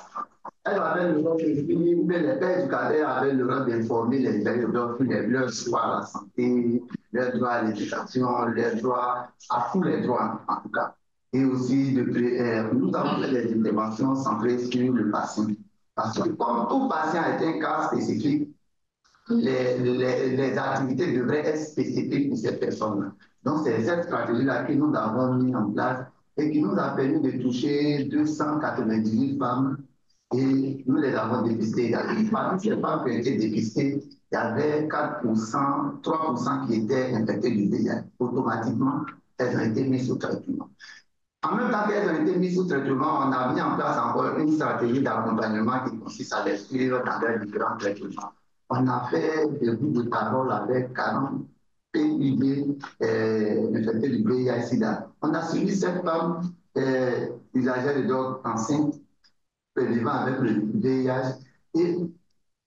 D: Elle avait le rôle de mais les pères éducateurs avaient le rôle d'informer les usagers de drogue sur leurs droits à la santé, leurs droits à l'éducation, leurs droits à tous les droits en tout cas. Et aussi, nous avons fait des interventions centrées sur le patient. Parce que comme tout patient est un cas spécifique, les activités devraient être spécifiques pour ces personnes-là. Donc, c'est cette stratégie-là que nous avons mis en place et qui nous a permis de toucher 298 femmes et nous les avons dépistées. Parmi ces femmes qui ont été dépistées, il y avait 4%, 3% qui étaient infectées du VIH. Automatiquement, elles ont été mises sous traitement. En même temps qu'elles ont été mises sous traitement, on a mis en place encore une stratégie d'accompagnement qui consiste à les suivre dans leurs différents traitements. On a fait des bouts de parole avec 40 PIB infectés du VIH-Sida. On a suivi cette femme usagère de drogue enceinte vivant avec le VIH et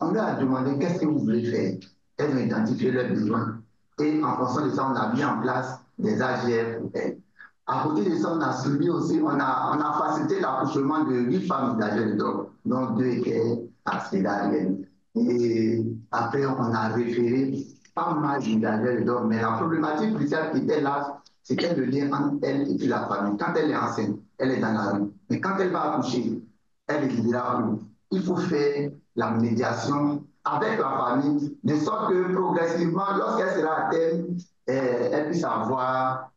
D: on leur a demandé qu'est-ce que vous voulez faire. Elles ont identifié leurs besoins et en fonction de ça, on a mis en place des AGF pour elles. À côté de ça, on a suivi aussi, on a facilité l'accouchement de 8 femmes usagères de drogue, dont 2 étaient accidentelles. Et après, on a référé pas mal d'usagères de drogue, mais la problématique cruciale qui était là, c'était le lien entre elle et la famille. Quand elle est enceinte, elle est dans la rue. Mais quand elle va accoucher, elle dira où. Il faut faire la médiation avec la famille, de sorte que progressivement, lorsqu'elle sera à terme, elle puisse avoir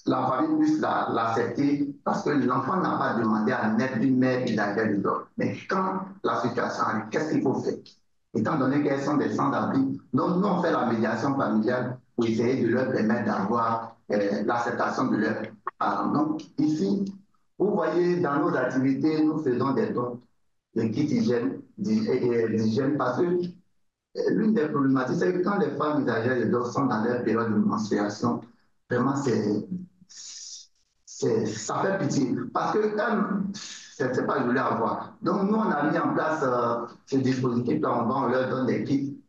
D: la famille puisse l'accepter parce que l'enfant n'a pas demandé à naître d'une mère usagère de drogue. Mais quand la situation arrive, qu'est-ce qu'il faut faire? Étant donné qu'elles sont des sans-abri, donc nous on fait la médiation familiale pour essayer de leur permettre d'avoir l'acceptation de leurs parents. Donc ici, vous voyez dans nos activités, nous faisons des dons de kits d'hygiène parce que l'une des problématiques, c'est que quand les femmes usagères de drogue sont dans leur période de menstruation, vraiment, ça fait pitié. Parce que c'est pas joli à voir. Donc, nous, on a mis en place ce dispositif-là. On leur donne des kits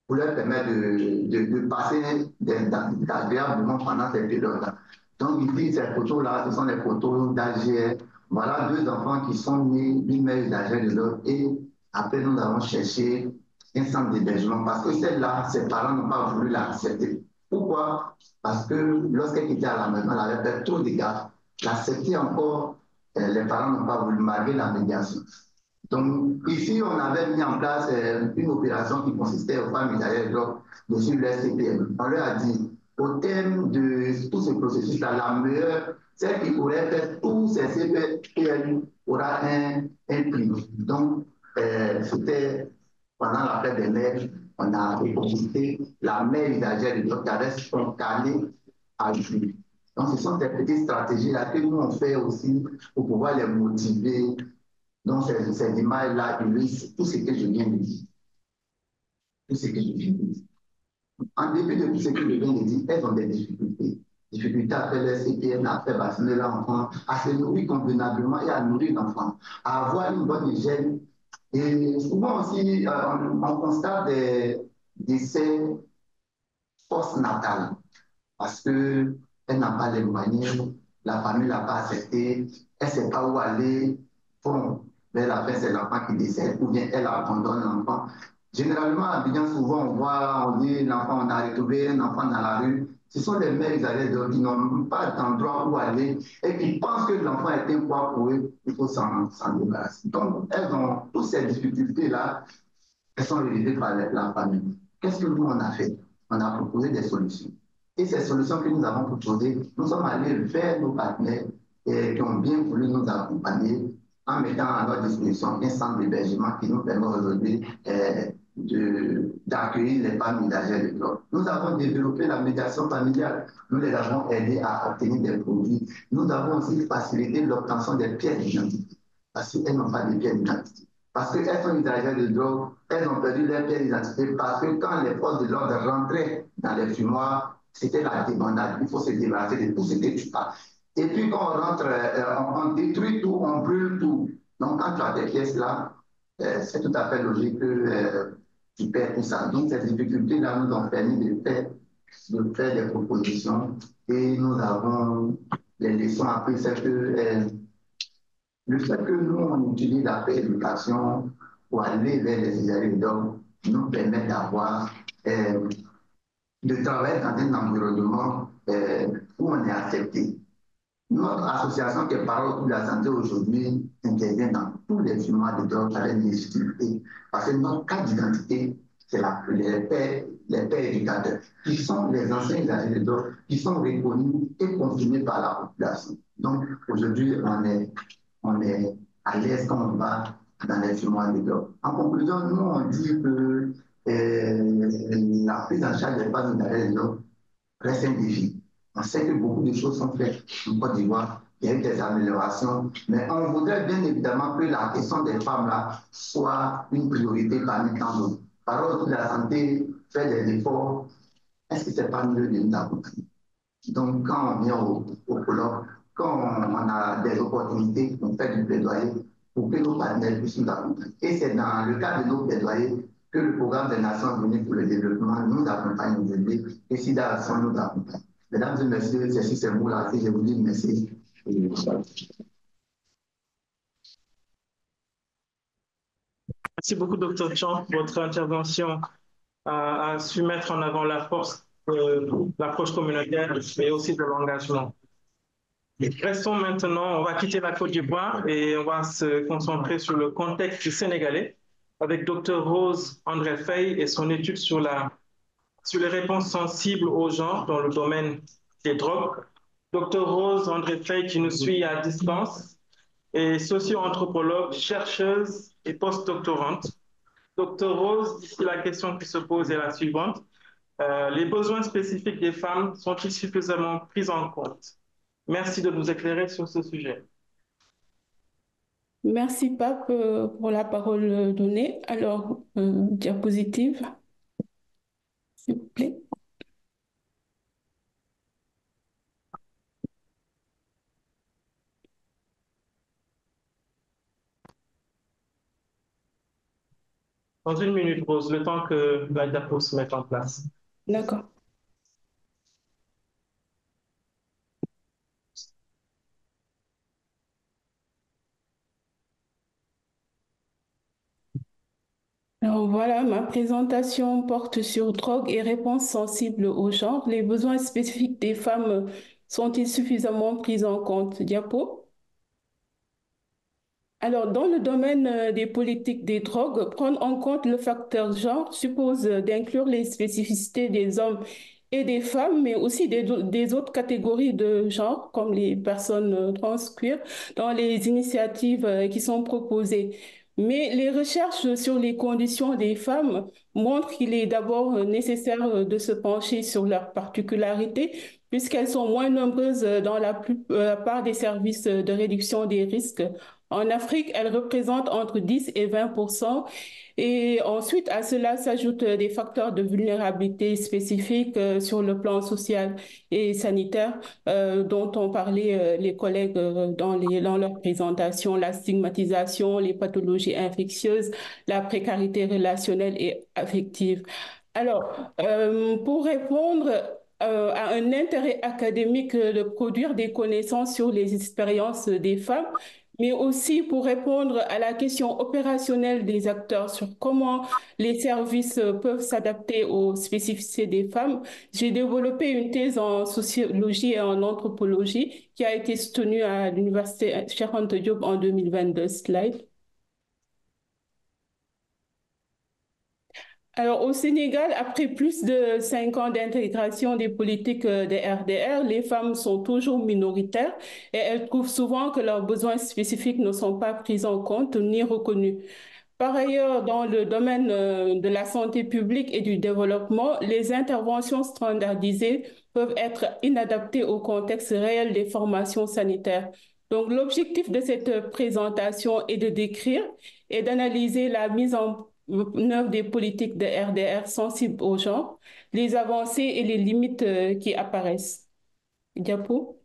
D: pour leur permettre de passer d'agréables moments pendant cette période-là. Donc, ici, ces photos-là, ce sont les photos d'AGR. Voilà deux enfants qui sont nés d'une mère d'AGR de l'autre. Et après, nous avons cherché un centre d'hébergement parce que celle-là, ses parents n'ont pas voulu l'accepter. Pourquoi? Parce que lorsqu'elle était à la maison, elle avait fait trop de gaffe. L'accepter encore, les parents n'ont pas voulu, malgré la médiation. Donc, ici, on avait mis en place une opération qui consistait aux femmes italiennes de suivre leur CPM. On leur a dit, au terme de tout ce processus-là, la meilleure, celle qui aurait fait tous ces CPM aura un prix. Donc, c'était pendant la fête des mères, on a récompensé la mère usagère de qui avait son carnet à jouer. Donc, ce sont des petites stratégies-là que nous, on fait aussi pour pouvoir les motiver. Donc, ces images-là illustrent tout ce que je viens de dire. Tout ce que je viens de dire. En dépit de tout ce que je viens de dire, elles ont des difficultés. Difficultés à faire leur CPN, à faire vacciner l'enfant, à se nourrir convenablement et à nourrir l'enfant, à avoir une bonne hygiène. Et souvent aussi, on constate des décès post-natals parce qu'elle n'a pas les moyens, la famille ne l'a pas accepté, elle ne sait pas où aller. Bon, vers la fin, c'est l'enfant qui décède ou bien elle abandonne l'enfant. Généralement, à Abidjan, souvent, on dit l'enfant, on a retrouvé un enfant dans la rue. Ce sont les mères qui n'ont pas d'endroit où aller et qui pensent que l'enfant est un poids pour eux, il faut s'en débarrasser. Donc, elles ont toutes ces difficultés-là, elles sont réalisées par la famille. Qu'est-ce que nous, on a fait? On a proposé des solutions. Et ces solutions que nous avons proposées, nous sommes allés vers nos partenaires qui ont bien voulu nous accompagner en mettant à notre disposition un centre d'hébergement qui nous permet aujourd'hui d'accueillir les familles âgées de drogue. Nous avons développé la médiation familiale. Nous les avons aidés à obtenir des produits. Nous avons aussi facilité l'obtention des pièces d'identité parce qu'elles n'ont pas de pièces d'identité. Parce qu'elles sont usagères de drogue, elles ont perdu leurs pièces d'identité parce que quand les forces de l'ordre rentraient dans les fumoirs, c'était la débandade. Il faut se débarrasser de tout ce que tu parles. Et puis quand on rentre, on détruit tout, on brûle tout. Donc quand tu as des pièces là, c'est tout à fait logique que tu perds tout ça. Donc ces difficultés-là nous ont permis de faire des propositions et nous avons les leçons apprises, c'est que le fait que nous, on utilise la péréducation pour aller vers les usagers d'hommes nous permet d'avoir, de travailler dans un environnement où on est accepté. Notre association qui est Parole pour la santé aujourd'hui intervient dans tous les fumeurs de drogue avec légitimité parce que notre cas d'identité, c'est les pères éducateurs, qui sont les anciens usagers de drogue, qui sont reconnus et consommés par la population. Donc aujourd'hui, on est à l'aise quand on va dans les fumeurs de drogue. En conclusion, nous, on dit que la prise en charge des femmes usagers de drogue reste un défi. On sait que beaucoup de choses sont faites en Côte d'Ivoire, il y a eu des améliorations, mais on voudrait bien évidemment que la question des femmes là soit une priorité parmi tant d'autres. Par contre, la santé fait des efforts, est-ce que ce n'est pas mieux de nous accompagner? Donc, quand on vient au colloque, quand on a des opportunités, on fait du plaidoyer pour que nos partenaires puissent nous accompagner. Et c'est dans le cadre de nos plaidoyers que le programme des Nations Unies pour le développement nous accompagne aujourd'hui et SIDA Action nous accompagne. Mesdames et messieurs, c'est sur ces mots-là que je vous dis merci.
A: Merci beaucoup, Dr. Chan. Votre intervention a su mettre en avant la force de l'approche communautaire et aussi de l'engagement. Restons maintenant, on va quitter la Côte d'Ivoire et on va se concentrer sur le contexte sénégalais avec Dr. Rose André Fey et son étude sur les réponses sensibles aux genres dans le domaine des drogues. Dr. Rose André Fey qui nous suit à distance est socio-anthropologue, chercheuse et postdoctorante. Dr. Rose, ici la question qui se pose est la suivante. Les besoins spécifiques des femmes sont-ils suffisamment pris en compte? Merci de nous éclairer sur ce sujet.
E: Merci, Pape, pour la parole donnée. Alors, diapositive, s'il vous plaît.
A: Dans une minute, Rose, le temps que la diapo se mette en place.
E: D'accord. Alors voilà, ma présentation porte sur drogue et réponses sensibles au genre. Les besoins spécifiques des femmes sont-ils suffisamment pris en compte? Diapo. Alors, dans le domaine des politiques des drogues, prendre en compte le facteur genre suppose d'inclure les spécificités des hommes et des femmes, mais aussi des autres catégories de genre, comme les personnes trans, queer, dans les initiatives qui sont proposées. Mais les recherches sur les conditions des femmes montrent qu'il est d'abord nécessaire de se pencher sur leurs particularités, puisqu'elles sont moins nombreuses dans la part des services de réduction des risques. En Afrique, elle représente entre 10 et 20%. Et ensuite, à cela s'ajoutent des facteurs de vulnérabilité spécifiques sur le plan social et sanitaire dont ont parlé les collègues dans leur présentation, la stigmatisation, les pathologies infectieuses, la précarité relationnelle et affective. Alors, pour répondre à un intérêt académique de produire des connaissances sur les expériences des femmes, mais aussi pour répondre à la question opérationnelle des acteurs sur comment les services peuvent s'adapter aux spécificités des femmes, j'ai développé une thèse en sociologie et en anthropologie qui a été soutenue à l'Université Cheikh Anta Diop en 2022. Slide. Alors, au Sénégal, après plus de 5 ans d'intégration des politiques des RDR, les femmes sont toujours minoritaires et elles trouvent souvent que leurs besoins spécifiques ne sont pas pris en compte ni reconnus. Par ailleurs, dans le domaine de la santé publique et du développement, les interventions standardisées peuvent être inadaptées au contexte réel des formations sanitaires. Donc, l'objectif de cette présentation est de décrire et d'analyser la mise en œuvre des politiques de RDR sensibles au genre, les avancées et les limites qui apparaissent. Diapo.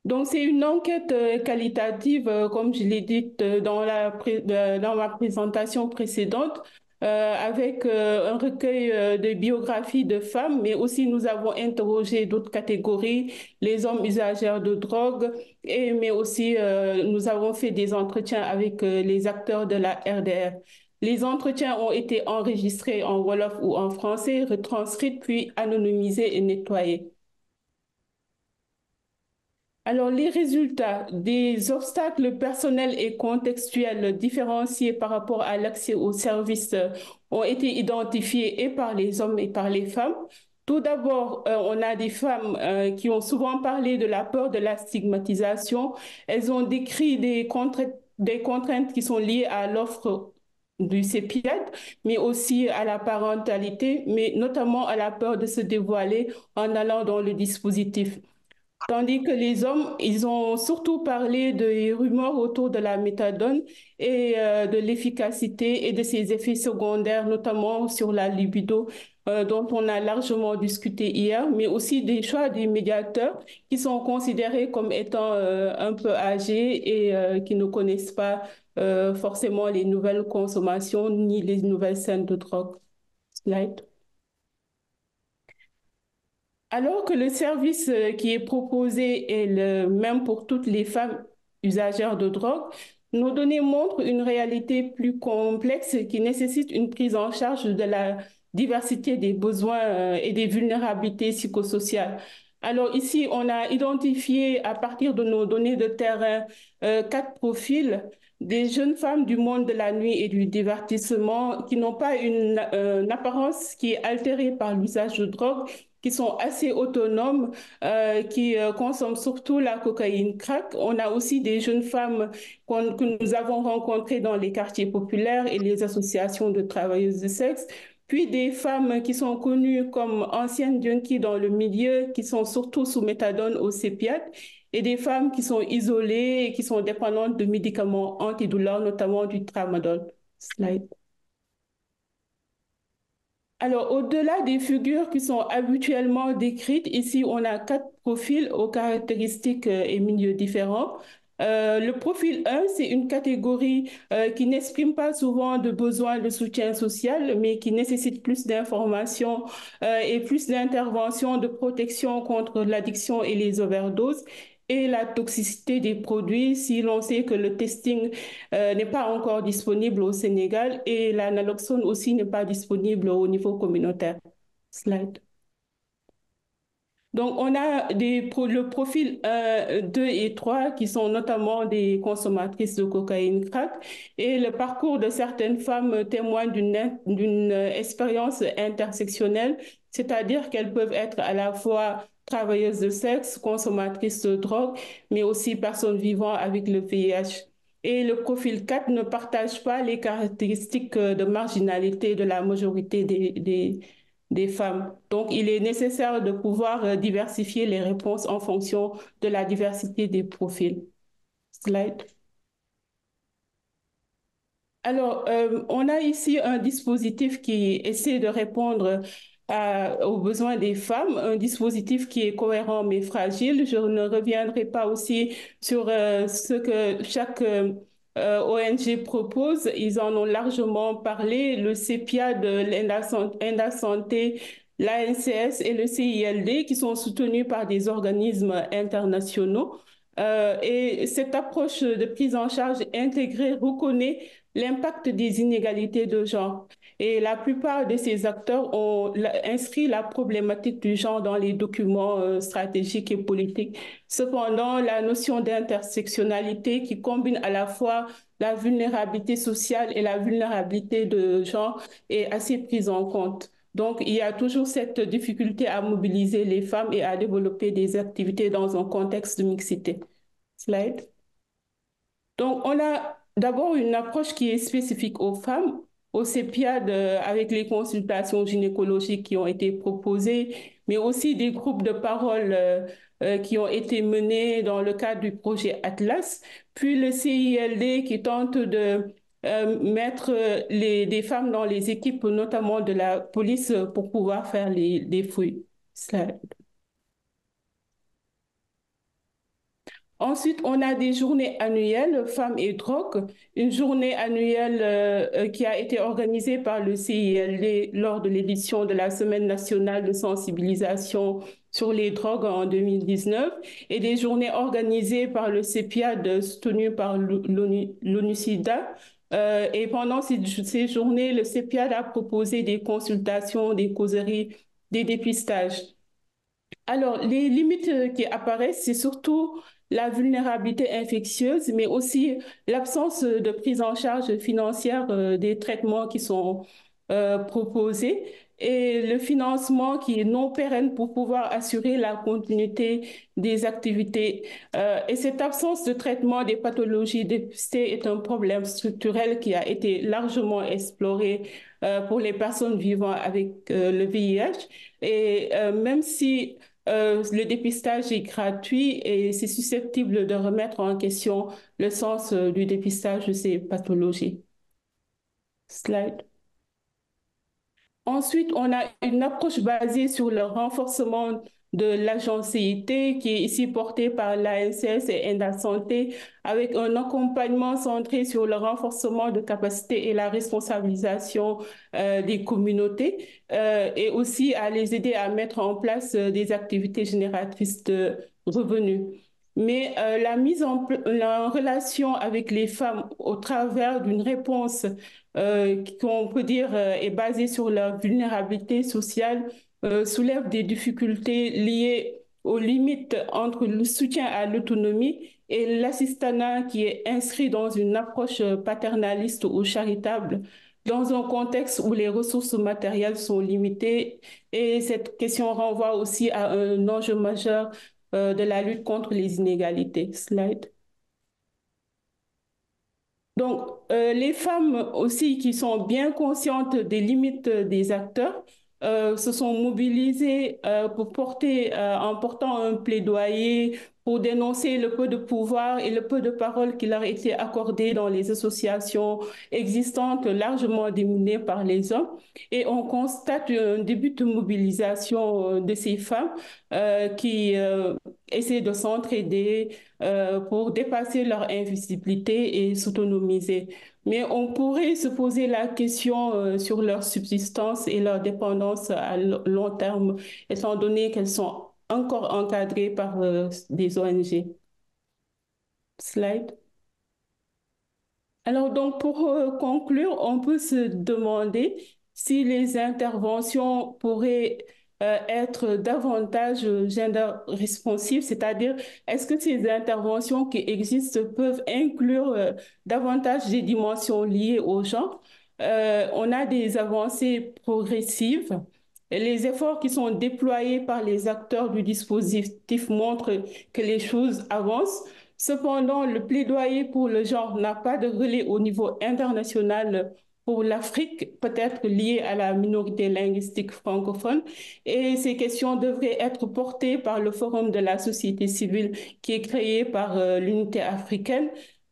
E: Donc, c'est une enquête qualitative, comme je l'ai dit dans ma présentation précédente, avec un recueil de biographies de femmes, mais aussi nous avons interrogé d'autres catégories, les hommes usagers de drogue, mais aussi nous avons fait des entretiens avec les acteurs de la RDR. Les entretiens ont été enregistrés en Wolof ou en français, retranscrits puis anonymisés et nettoyés. Alors, les résultats des obstacles personnels et contextuels différenciés par rapport à l'accès aux services ont été identifiés et par les hommes et par les femmes. Tout d'abord, on a des femmes qui ont souvent parlé de la peur de la stigmatisation. Elles ont décrit des contraintes qui sont liées à l'offre du CEPIAD, mais aussi à la parentalité, mais notamment à la peur de se dévoiler en allant dans le dispositif. Tandis que les hommes, ils ont surtout parlé des rumeurs autour de la méthadone et de l'efficacité et de ses effets secondaires, notamment sur la libido, dont on a largement discuté hier, mais aussi des choix des médiateurs qui sont considérés comme étant un peu âgés et qui ne connaissent pas forcément les nouvelles consommations ni les nouvelles scènes de drogue. Slide. Alors que le service qui est proposé est le même pour toutes les femmes usagères de drogue, nos données montrent une réalité plus complexe qui nécessite une prise en charge de la diversité des besoins et des vulnérabilités psychosociales. Alors ici, on a identifié à partir de nos données de terrain 4 profils des jeunes femmes du monde de la nuit et du divertissement qui n'ont pas une apparence qui est altérée par l'usage de drogue, qui sont assez autonomes, qui consomment surtout la cocaïne crack. On a aussi des jeunes femmes que nous avons rencontrées dans les quartiers populaires et les associations de travailleuses de sexe, puis des femmes qui sont connues comme anciennes junkies dans le milieu, qui sont surtout sous méthadone ou CEPIAT, et des femmes qui sont isolées et qui sont dépendantes de médicaments antidouleurs, notamment du tramadol. Slide. Alors, au-delà des figures qui sont habituellement décrites, ici, on a 4 profils aux caractéristiques et milieux différents. Le profil 1, c'est une catégorie qui n'exprime pas souvent de besoin de soutien social, mais qui nécessite plus d'informations et plus d'interventions de protection contre l'addiction et les overdoses et la toxicité des produits si l'on sait que le testing n'est pas encore disponible au Sénégal et la naloxone aussi n'est pas disponible au niveau communautaire. Slide. Donc, on a le profil 2 et 3 qui sont notamment des consommatrices de cocaïne crack et le parcours de certaines femmes témoigne d'une expérience intersectionnelle, c'est-à-dire qu'elles peuvent être à la fois travailleuses de sexe, consommatrices de drogue, mais aussi personnes vivant avec le VIH. Et le profil 4 ne partage pas les caractéristiques de marginalité de la majorité des femmes. Donc, il est nécessaire de pouvoir diversifier les réponses en fonction de la diversité des profils. Slide. Alors, on a ici un dispositif qui essaie de répondre aux besoins des femmes, un dispositif qui est cohérent mais fragile. Je ne reviendrai pas aussi sur ce que chaque ONG propose. Ils en ont largement parlé. Le CEPIAD, l'ENDA Santé, l'ANCS et le CILD qui sont soutenus par des organismes internationaux. Et cette approche de prise en charge intégrée reconnaît l'impact des inégalités de genre. Et la plupart de ces acteurs ont inscrit la problématique du genre dans les documents stratégiques et politiques. Cependant, la notion d'intersectionnalité qui combine à la fois la vulnérabilité sociale et la vulnérabilité de genre est assez prise en compte. Donc, il y a toujours cette difficulté à mobiliser les femmes et à développer des activités dans un contexte de mixité. Slide. Donc, on a d'abord une approche qui est spécifique aux femmes, au CEPIAD avec les consultations gynécologiques qui ont été proposées, mais aussi des groupes de parole qui ont été menés dans le cadre du projet Atlas, puis le CILD qui tente de mettre des femmes dans les équipes, notamment de la police, pour pouvoir faire des fouilles. Slide. Ensuite, on a des journées annuelles femmes et drogue, une journée annuelle qui a été organisée par le CILD lors de l'édition de la Semaine nationale de sensibilisation sur les drogues en 2019 et des journées organisées par le CEPIAD soutenu par l'ONU-SIDA. Et pendant ces journées, le CEPIAD a proposé des consultations, des causeries, des dépistages. Alors, les limites qui apparaissent, c'est surtout la vulnérabilité infectieuse, mais aussi l'absence de prise en charge financière des traitements qui sont proposés et le financement qui est non pérenne pour pouvoir assurer la continuité des activités. Et cette absence de traitement des pathologies dépistées est un problème structurel qui a été largement exploré pour les personnes vivant avec le VIH. Et même si le dépistage est gratuit et c'est susceptible de remettre en question le sens du dépistage de ces pathologies. Slide. Ensuite, on a une approche basée sur le renforcement de l'agencité qui est ici portée par l'ANCS et ENDA Santé avec un accompagnement centré sur le renforcement de capacités et la responsabilisation des communautés et aussi à les aider à mettre en place des activités génératrices de revenus. Mais la mise en relation avec les femmes au travers d'une réponse qu'on peut dire est basée sur leur vulnérabilité sociale soulève des difficultés liées aux limites entre le soutien à l'autonomie et l'assistanat qui est inscrit dans une approche paternaliste ou charitable dans un contexte où les ressources matérielles sont limitées. Et cette question renvoie aussi à un enjeu majeur de la lutte contre les inégalités. Slide. Donc, les femmes aussi qui sont bien conscientes des limites des acteurs se sont mobilisées pour en portant un plaidoyer pour dénoncer le peu de pouvoir et le peu de parole qui leur a été accordé dans les associations existantes largement dominées par les hommes. Et on constate un début de mobilisation de ces femmes qui essaient de s'entraider pour dépasser leur invisibilité et s'autonomiser. Mais on pourrait se poser la question sur leur subsistance et leur dépendance à long terme, étant donné qu'elles sont encore encadrées par des ONG. Slide. Alors, donc, pour conclure, on peut se demander si les interventions pourraient être davantage gender responsives, c'est-à-dire est-ce que ces interventions qui existent peuvent inclure davantage des dimensions liées au genre? On a des avancées progressives. Les efforts qui sont déployés par les acteurs du dispositif montrent que les choses avancent. Cependant, le plaidoyer pour le genre n'a pas de relais au niveau international pour l'Afrique, peut-être lié à la minorité linguistique francophone. Et ces questions devraient être portées par le Forum de la société civile qui est créé par l'unité africaine.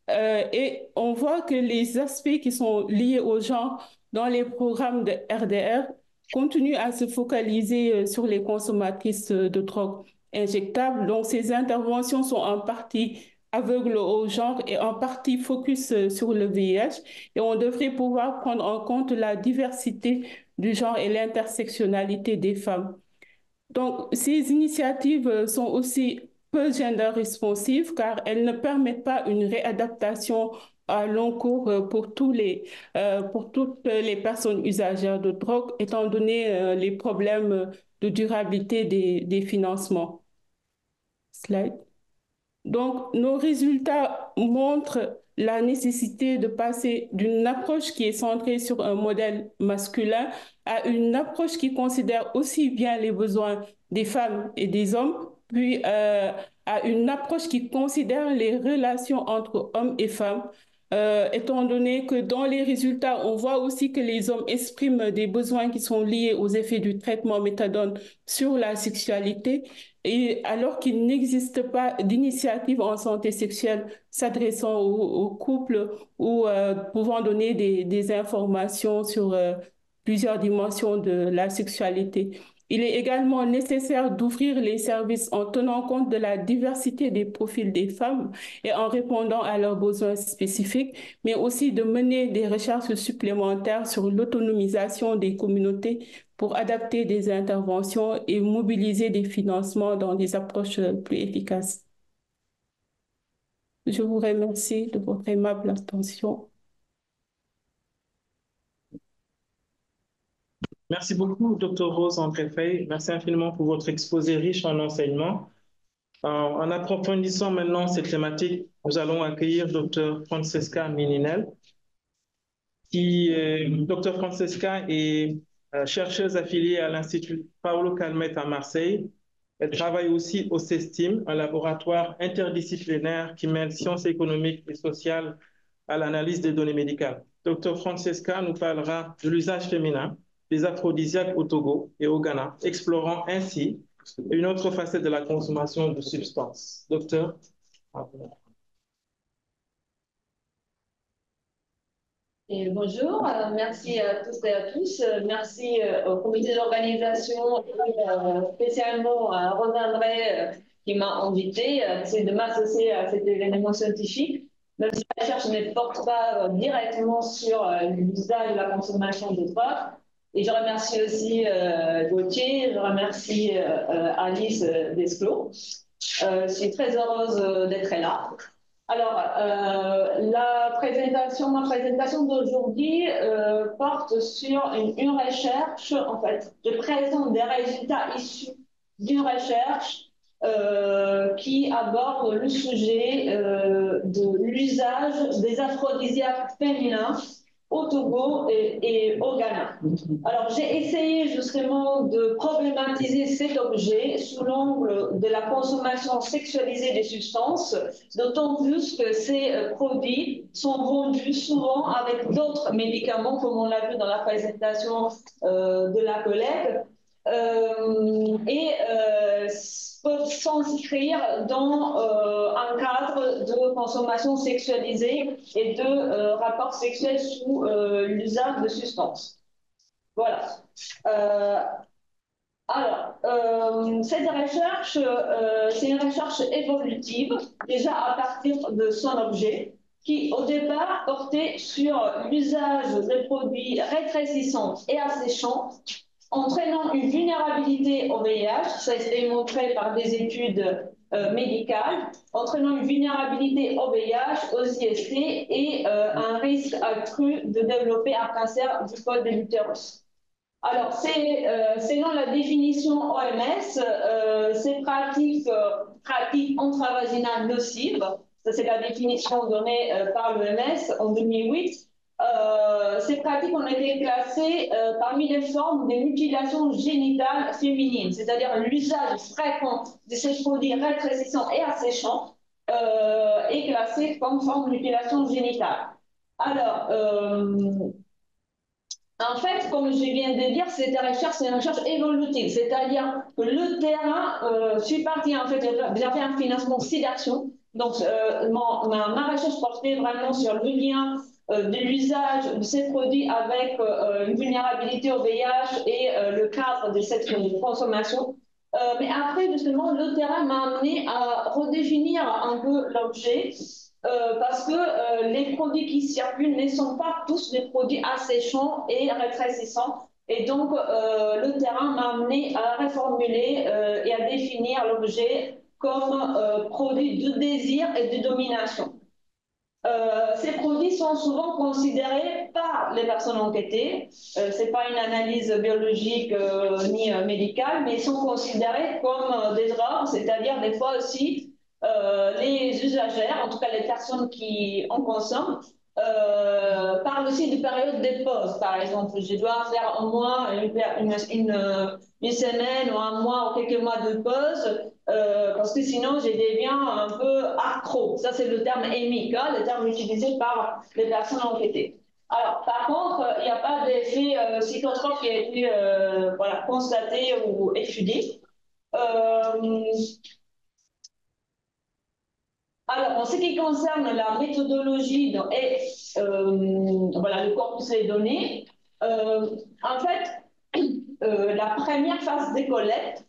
E: Et on voit que les aspects qui sont liés au genre dans les programmes de RDR continuent à se focaliser sur les consommatrices de drogue injectables. Donc, ces interventions sont en partie aveugles au genre et en partie focus sur le VIH. Et on devrait pouvoir prendre en compte la diversité du genre et l'intersectionnalité des femmes. Donc, ces initiatives sont aussi peu gender responsives car elles ne permettent pas une réadaptation à long cours pour toutes les personnes usagères de drogue, étant donné les problèmes de durabilité des financements. Slide. Donc, nos résultats montrent la nécessité de passer d'une approche qui est centrée sur un modèle masculin à une approche qui considère aussi bien les besoins des femmes et des hommes, puis à une approche qui considère les relations entre hommes et femmes, étant donné que dans les résultats, on voit aussi que les hommes expriment des besoins qui sont liés aux effets du traitement méthadone sur la sexualité, et alors qu'il n'existe pas d'initiative en santé sexuelle s'adressant aux couples ou pouvant donner des informations sur plusieurs dimensions de la sexualité. Il est également nécessaire d'ouvrir les services en tenant compte de la diversité des profils des femmes et en répondant à leurs besoins spécifiques, mais aussi de mener des recherches supplémentaires sur l'autonomisation des communautés pour adapter des interventions et mobiliser des financements dans des approches plus efficaces. Je vous remercie de votre aimable attention.
A: Merci beaucoup, Dr. Rose André-Fey. Merci infiniment pour votre exposé riche en enseignements. En approfondissant maintenant cette thématique, nous allons accueillir Dr. Francesca Mininel, Dr. Francesca est chercheuse affiliée à l'Institut Paolo Calmette à Marseille. Elle travaille aussi au CESTIM, un laboratoire interdisciplinaire qui mêle sciences économiques et sociales à l'analyse des données médicales. Dr. Francesca nous parlera de l'usage féminin des aphrodisiaques au Togo et au Ghana, explorant ainsi une autre facette de la consommation de substances. Docteur.
F: Et bonjour, merci à tous et à tous. Merci au comité d'organisation, spécialement à Rosa André qui m'a invité de m'associer à cet événement scientifique. Même si la recherche ne porte pas directement sur l'usage de la consommation de drogue. Et je remercie aussi Gauthier, je remercie Alice Desclos. Je suis très heureuse d'être là. Alors, ma présentation d'aujourd'hui porte sur une recherche, en fait. Je présente des résultats issus d'une recherche qui aborde le sujet de l'usage des aphrodisiaques féminins au Togo et au Ghana. Alors, j'ai essayé justement de problématiser cet objet sous l'angle de la consommation sexualisée des substances, d'autant plus que ces produits sont vendus souvent avec d'autres médicaments, comme on l'a vu dans la présentation de la collègue. peuvent s'inscrire dans un cadre de consommation sexualisée et de rapports sexuels sous l'usage de substances. Voilà. Cette recherche, c'est une recherche évolutive, déjà à partir de son objet, qui au départ portait sur l'usage de produits rétrécissants et asséchants, entraînant une vulnérabilité au VIH, ça a été montré par des études médicales, entraînant une vulnérabilité au VIH, aux IST et un risque accru de développer un cancer du col de l'utérus. Alors, selon la définition OMS, ces pratiques intravaginales nocives, ça c'est la définition donnée par l'OMS en 2008, ces pratiques ont été classées parmi les formes de mutilation génitale féminine, c'est-à-dire l'usage fréquent de ces produits rétrécissants et asséchants est classé comme forme de mutilation génitale. Alors, en fait, comme je viens de dire, cette recherche, c'est une recherche évolutive, c'est-à-dire que le terrain, je suis partie, en fait, j'ai fait un financement SIDAction, donc ma recherche portait vraiment sur le lien de l'usage de ces produits avec une vulnérabilité au VIH et le cadre de cette consommation. Mais après, justement, le terrain m'a amené à redéfinir un peu l'objet, parce que les produits qui circulent ne sont pas tous des produits asséchants et rétrécissants. Et donc, le terrain m'a amené à reformuler et à définir l'objet comme produit de désir et de domination. Ces produits sont souvent considérés par les personnes enquêtées, ce n'est pas une analyse biologique ni médicale, mais ils sont considérés comme des drogues, c'est-à-dire des fois aussi les usagères, en tout cas les personnes qui en consomment, parlent aussi de période de pause. Par exemple, je dois faire au moins une semaine ou un mois ou quelques mois de pause, parce que sinon je deviens un peu accro. Ça, c'est le terme EMIC, hein, le terme utilisé par les personnes enquêtées. Alors, par contre, il n'y a pas d'effet psychotrope qui a été voilà, constaté ou étudié. Alors, en ce qui concerne la méthodologie et voilà, le corpus des données, en fait, la première phase des collectes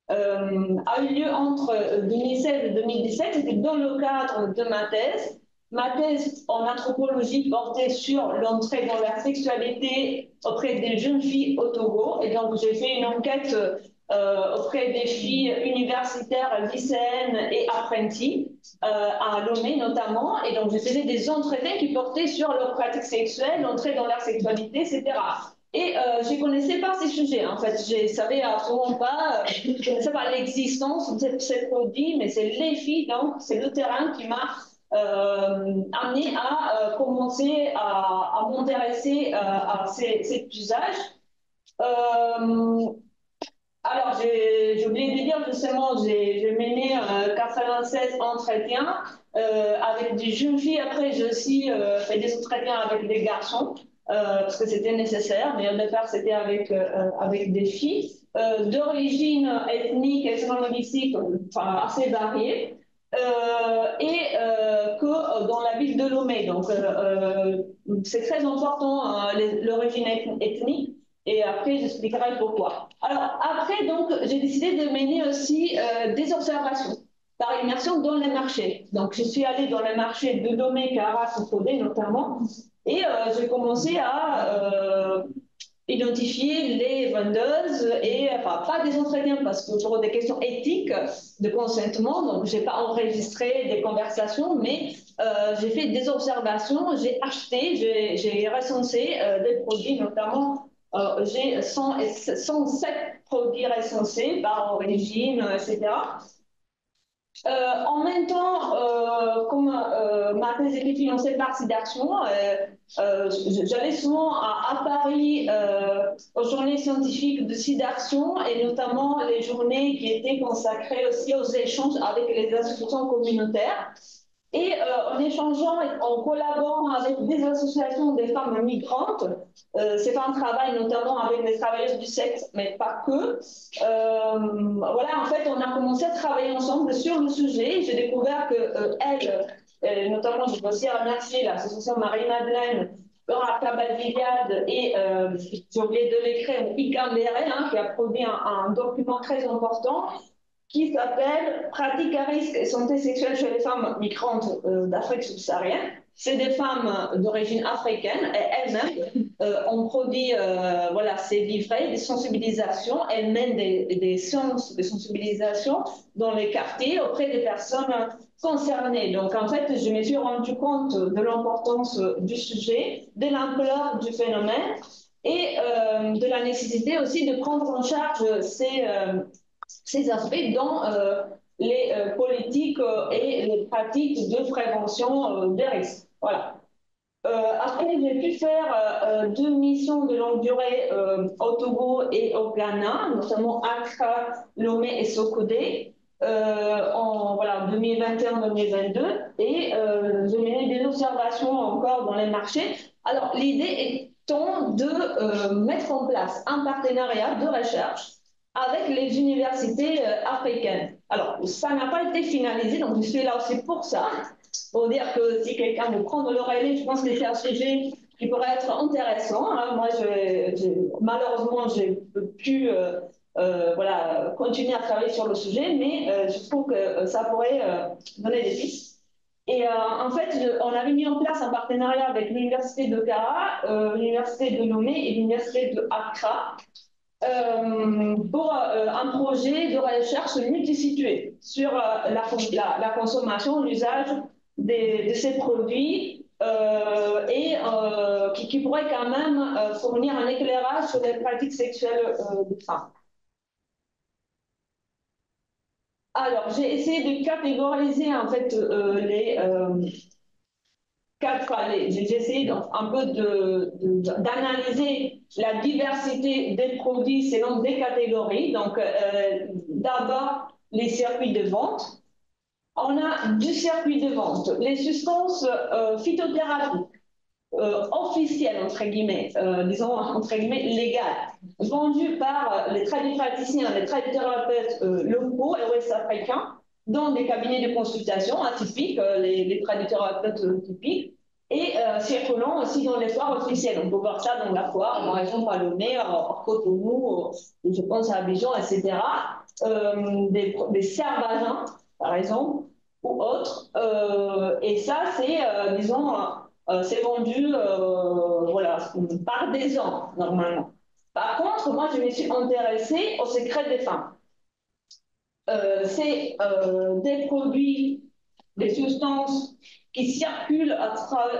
F: a eu lieu entre 2016 et 2017, c'était dans le cadre de ma thèse. Ma thèse en anthropologie portait sur l'entrée dans la sexualité auprès des jeunes filles au Togo. Et donc, j'ai fait une enquête auprès des filles universitaires, lycéennes et apprenties, à Lomé notamment. Et donc, je faisais des entretiens qui portaient sur leurs pratiques sexuelles, l'entrée dans leur sexualité, etc. Et je ne connaissais pas ces sujets, en fait. Je ne savais absolument pas, je ne connaissais pas l'existence de ces produits, mais c'est les filles, donc c'est le terrain qui m'a amené à commencer à m'intéresser à cet usage. Alors, j'ai oublié de dire, justement, j'ai mené 96 entretiens avec des jeunes filles. Après, j'ai aussi fait des entretiens avec des garçons, parce que c'était nécessaire. Mais au départ, c'était avec des filles d'origine ethnique et ethnolinguistique assez variée. Et que dans la ville de Lomé. Donc, c'est très important, l'origine ethnique. Et après, j'expliquerai pourquoi. Alors, après, donc, j'ai décidé de mener aussi des observations par immersion dans les marchés. Donc, je suis allée dans les marchés de Lomé, Caras, Fodé notamment, et j'ai commencé à identifier les vendeuses et, enfin, pas des entretiens parce que pour des questions éthiques de consentement, donc je n'ai pas enregistré des conversations, mais j'ai fait des observations, j'ai acheté, j'ai recensé des produits, notamment j'ai 107 produits recensés par origine, etc. En même temps, comme ma thèse était financée par SIDAction, j'allais souvent à Paris aux journées scientifiques de SIDAction et notamment les journées qui étaient consacrées aussi aux échanges avec les institutions communautaires. Et en échangeant et en collaborant avec des associations des femmes migrantes, ces femmes travaillent notamment avec les travailleuses du sexe, mais pas que. Voilà, en fait, on a commencé à travailler ensemble sur le sujet. J'ai découvert que elles, notamment, je veux aussi remercier l'association Marie-Madeleine, Laura Cabal-Villade et, j'ai oublié de l'écrire, Ika Mbere, qui a produit un document très important qui s'appelle Pratique à risque et santé sexuelle chez les femmes migrantes d'Afrique subsaharienne. C'est des femmes d'origine africaine et elles-mêmes ont produit voilà, ces livrets de sensibilisation. Elles mènent des séances de sensibilisation dans les quartiers auprès des personnes concernées. Donc en fait, je me suis rendu compte de l'importance du sujet, de l'ampleur du phénomène et de la nécessité aussi de prendre en charge ces aspects dans les politiques et les pratiques de prévention des risques. Voilà. Après, j'ai pu faire 2 missions de longue durée au Togo et au Ghana, notamment Accra, Lomé et Sokodé, en voilà, 2021-2022. Et j'ai mené des observations encore dans les marchés. Alors, l'idée étant de mettre en place un partenariat de recherche avec les universités africaines. Alors, ça n'a pas été finalisé, donc je suis là aussi pour ça, pour dire que si quelqu'un veut prendre le relais, je pense que c'est un sujet qui pourrait être intéressant. Hein. Moi, malheureusement, je ne peux plus voilà, continuer à travailler sur le sujet, mais je trouve que ça pourrait donner des pistes. Et en fait, on avait mis en place un partenariat avec l'Université de Kara, l'Université de Lomé et l'Université de Accra, pour un projet de recherche multisitué sur la consommation, l'usage de ces produits et qui pourrait quand même fournir un éclairage sur les pratiques sexuelles des femmes. Alors, j'ai essayé de catégoriser en fait j'ai essayé un peu d'analyser la diversité des produits selon des catégories. Donc, d'abord, les circuits de vente. On a du circuit de vente, les substances phytothérapiques officielles, entre guillemets, disons entre guillemets légales, vendues par les tradipraticiens, les tradithérapeutes locaux et ouest-africains dans des cabinets de consultation atypiques, les tradithérapeutes typiques, et circulant aussi dans les foires officielles. On peut voir ça dans la foire, par exemple à Lomé, à Cotonou, je pense à Abidjan, etc. Des cervagins, par exemple, ou autres. Et ça, c'est, disons, c'est vendu voilà, par des hommes, normalement. Par contre, moi, je me suis intéressée au secret des femmes. C'est des produits, des substances qui circulent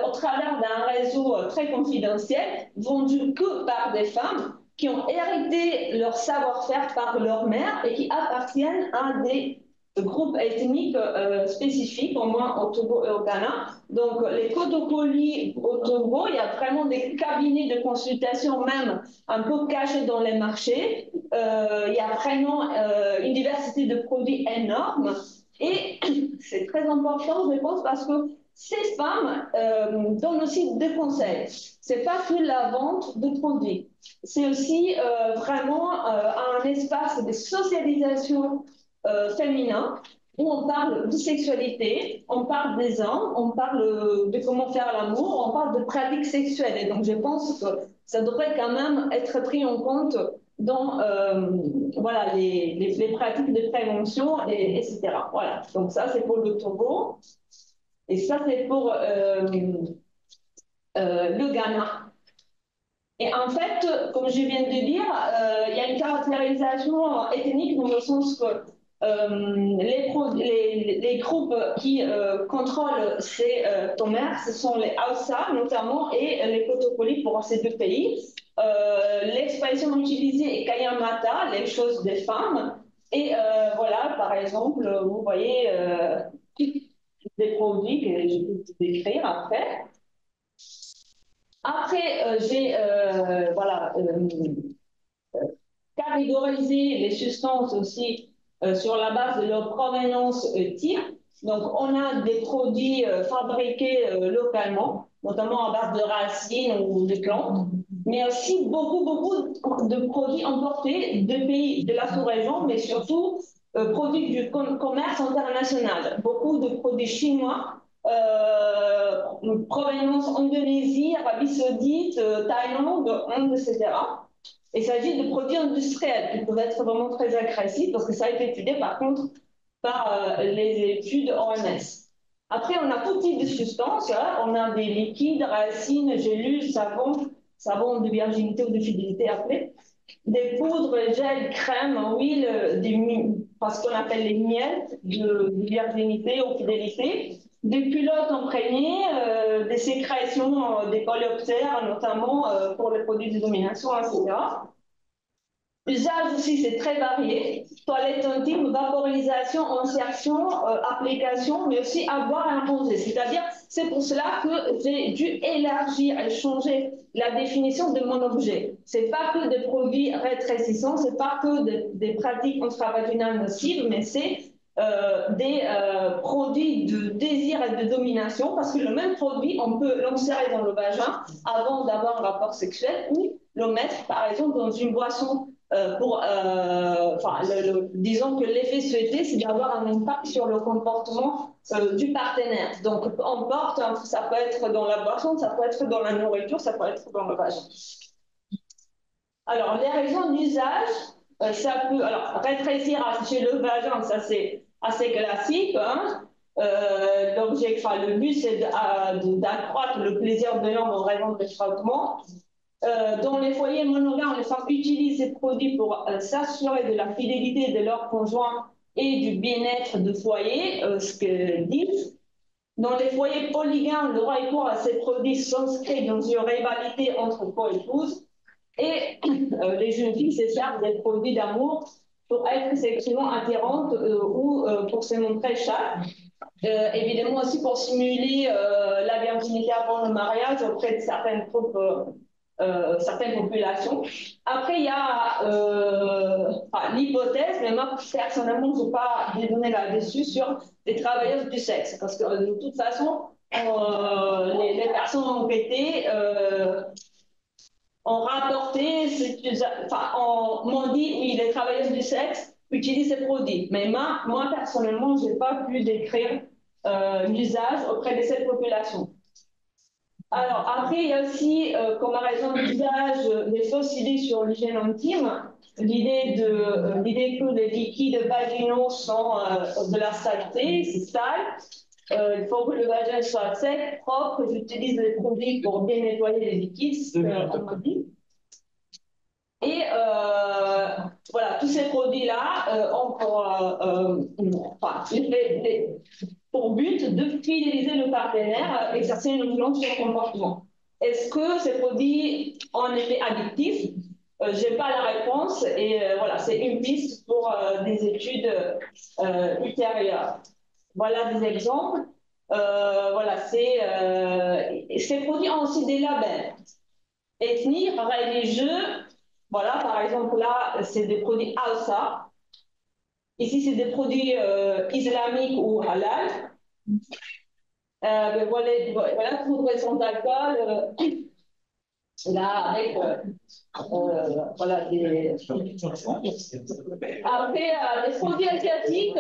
F: au travers d'un réseau très confidentiel, vendus que par des femmes qui ont hérité leur savoir-faire par leur mère et qui appartiennent à des groupes ethniques spécifiques, au moins au Togo et au Ghana. Donc, les Kotokoli au Togo, il y a vraiment des cabinets de consultation, même un peu cachés dans les marchés. Il y a vraiment une diversité de produits énorme. Et c'est très important, je pense, parce que ces femmes donnent aussi des conseils. C'est pas que la vente de produits. C'est aussi vraiment un espace de socialisation féminin où on parle de sexualité, on parle des hommes, on parle de comment faire l'amour, on parle de pratiques sexuelles. Et donc, je pense que ça devrait quand même être pris en compte dans voilà, les pratiques de prévention, etc. Voilà, donc ça, c'est pour le Togo. Et ça, c'est pour le Ghana. Et en fait, comme je viens de dire, il y a une caractérisation ethnique dans le sens que les groupes qui contrôlent ces commerces sont les Hausa notamment et les Kotokoli pour ces 2 pays. L'expression utilisée est Kayamata, les choses des femmes. Et voilà, par exemple, vous voyez des produits que je vais vous décrire après. Après, j'ai voilà, catégorisé les substances aussi sur la base de leur provenance type. Donc, on a des produits fabriqués localement, notamment à base de racines ou de plantes, mais aussi beaucoup de produits importés de pays de la sous-région, mais surtout produits du commerce international. Beaucoup de produits chinois, provenance Indonésie, Arabie Saoudite, Thaïlande, Inde, etc. Il s'agit de produits industriels qui peuvent être vraiment très agressifs parce que ça a été étudié par contre par les études OMS. Après, on a tout type de substances. Hein. On a des liquides, racines, gélules, savon de virginité ou de fidélité appelé, des poudres, gel, crème, huile, ce qu'on appelle les miels de virginité ou fidélité, des culottes imprégnées, des sécrétions des coléoptères, notamment pour les produits de domination, etc. L'usage aussi, c'est très varié. Toilette intime, vaporisation, insertion, application, mais aussi à boire et à manger. C'est-à-dire, c'est pour cela que j'ai dû élargir et changer la définition de mon objet. Ce n'est pas que des produits rétrécissants, ce n'est pas que des pratiques intravaginales nocives, mais c'est des produits de désir et de domination, parce que le même produit, on peut l'insérer dans le vagin avant d'avoir un rapport sexuel ou le mettre, par exemple, dans une boisson disons que l'effet souhaité, c'est d'avoir un impact sur le comportement du partenaire. Donc, on porte, ça peut être dans la boisson, ça peut être dans la nourriture, ça peut être dans le vagin. Alors, les raisons d'usage, ça peut, alors, rétrécir chez le vagin, ça c'est assez classique. Hein. Le but, c'est d'accroître le plaisir de l'homme en raison de frottement. Dans les foyers monogames, les femmes utilisent ces produits pour s'assurer de la fidélité de leur conjoint et du bien-être du foyer, ce qu'elles disent. Dans les foyers polygames, le recours à ces produits s'inscrit dans une rivalité entre co-épouses. Et les jeunes filles se servent des produits d'amour pour être sexuellement attirantes ou pour se montrer chattes. Évidemment aussi pour simuler la virginité avant le mariage auprès de certaines troupes. Certaines populations. Après, il y a l'hypothèse, mais moi, personnellement, je ne vais pas dédonner là-dessus sur les travailleuses du sexe, parce que de toute façon, les personnes enquêtées ont rapporté, m'ont dit, oui, les travailleuses du sexe utilisent ces produits. Mais moi personnellement, je n'ai pas pu décrire l'usage auprès de cette population. Alors, après, il y a aussi, comme raison d'usage, des fausses idées sur l'hygiène intime. L'idée que les liquides vaginaux sont de la saleté, c'est sale. Il faut que le vagin soit sec, propre. J'utilise des produits pour bien nettoyer les liquides, c'est ce qu'on m'a dit. Et voilà, tous ces produits-là ont pour but de fidéliser le partenaire, exercer une influence sur le comportement. Est-ce que ces produits ont un effet addictif? Je n'ai pas la réponse et voilà, c'est une piste pour des études ultérieures. Voilà des exemples. Voilà, ces produits ont aussi des labels. Ethnie, religieux. Voilà, par exemple, là, c'est des produits Alsa. Ici, c'est des produits islamiques ou halal. Voilà, tout récent d'alcool. Là, avec voilà, Après, les produits asiatiques,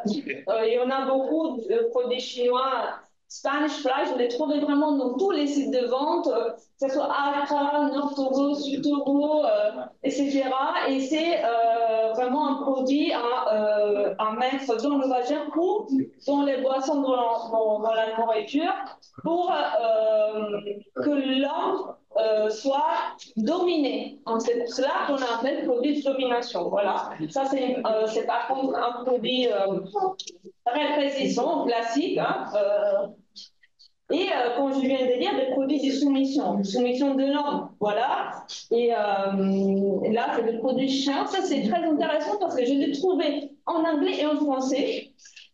F: il y en a beaucoup de produits chinois. Spanish Fly, je les trouvais vraiment dans tous les sites de vente, que ce soit Accra, Nord Togo, Sud Togo, etc. Et c'est vraiment un produit à mettre dans le vagin ou dans les boissons, dans la nourriture, pour que l'homme soit dominé. C'est pour cela qu'on appelle produit de domination. Voilà. Ça, c'est par contre un produit très résistant, classique. Hein, et comme je viens de dire, des produits de soumission de l'homme, voilà. Et là, c'est des produits chiens. Ça, c'est très intéressant parce que je l'ai trouvé en anglais et en français,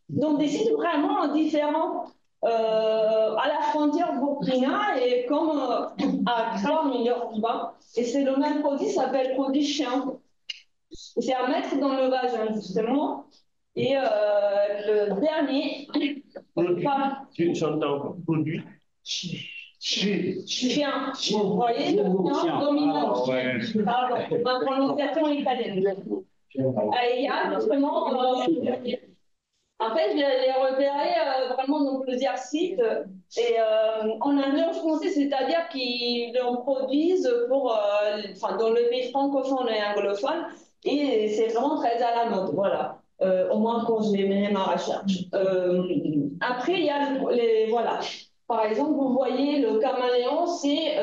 F: dans des sites vraiment différents, à la frontière burkina et comme à Accra, au milieu urbain. Et c'est le même produit, ça s'appelle produit chien. Et c'est à mettre dans le vagin, justement. Et le dernier,
G: j'entends produit.
F: Chien. Vous voyez, le chien dominant. Pardon, ma prononciation italienne. Il y a justement, en fait, je l'ai repéré vraiment dans plusieurs sites et en anglais-français, c'est-à-dire qu'ils en produisent pour, dans le pays francophone et anglophone, et c'est vraiment très à la mode, voilà. Au moins quand je l'ai mené ma recherche. Après, il y a voilà. Par exemple, vous voyez le caméléon, c'est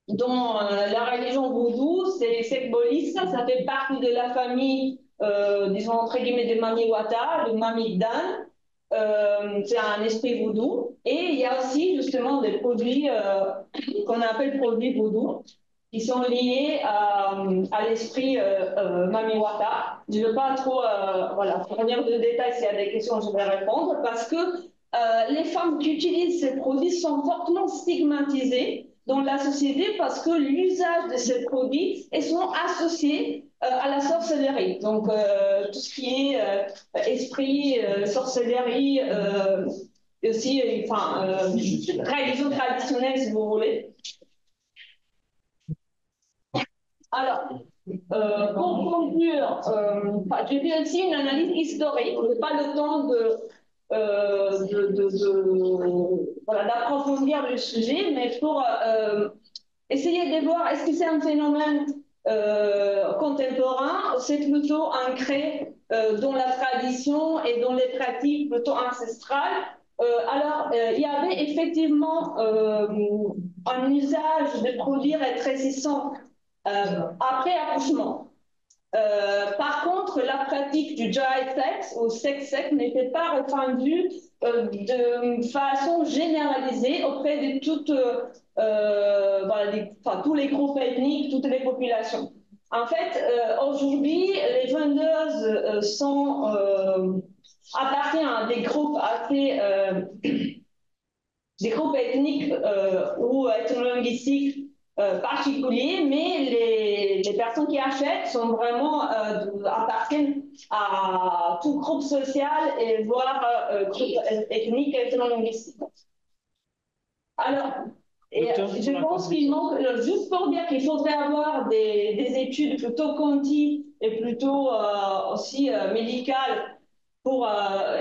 F: dans la religion vaudou, c'est Sekbolis, ça fait partie de la famille, disons entre guillemets, de Mamiwata, de Mamigdan. C'est un esprit vaudou. Et il y a aussi justement des produits qu'on appelle produits vaudou, qui sont liés à l'esprit Mamiwata. Je ne veux pas trop fournir de détails. S'il y a des questions, je vais répondre, parce que les femmes qui utilisent ces produits sont fortement stigmatisées dans la société parce que l'usage de ces produits sont associés à la sorcellerie. Donc, tout ce qui est esprit, sorcellerie, et aussi, religion traditionnelle, si vous voulez. Alors, pour conclure, j'ai fait aussi une analyse historique. Je n'ai pas le temps d'approfondir le sujet, mais pour essayer de voir est-ce que c'est un phénomène contemporain, c'est plutôt ancré dans la tradition et dans les pratiques plutôt ancestrales. Il y avait effectivement un usage de produits rétrécissants après accouchement. Par contre, la pratique du dry sex ou sex n'était pas répandue de façon généralisée auprès de tous les groupes ethniques, toutes les populations. En fait, aujourd'hui, les vendeuses appartiennent à des groupes assez des groupes ethniques ou ethno-linguistiques particuliers, mais les personnes qui achètent sont vraiment appartiennent à tout groupe social et voire groupe ethnique et ethno-linguistique. Alors, je pense qu'il manque, juste pour dire qu'il faudrait avoir des études plutôt quanti et plutôt aussi médicales pour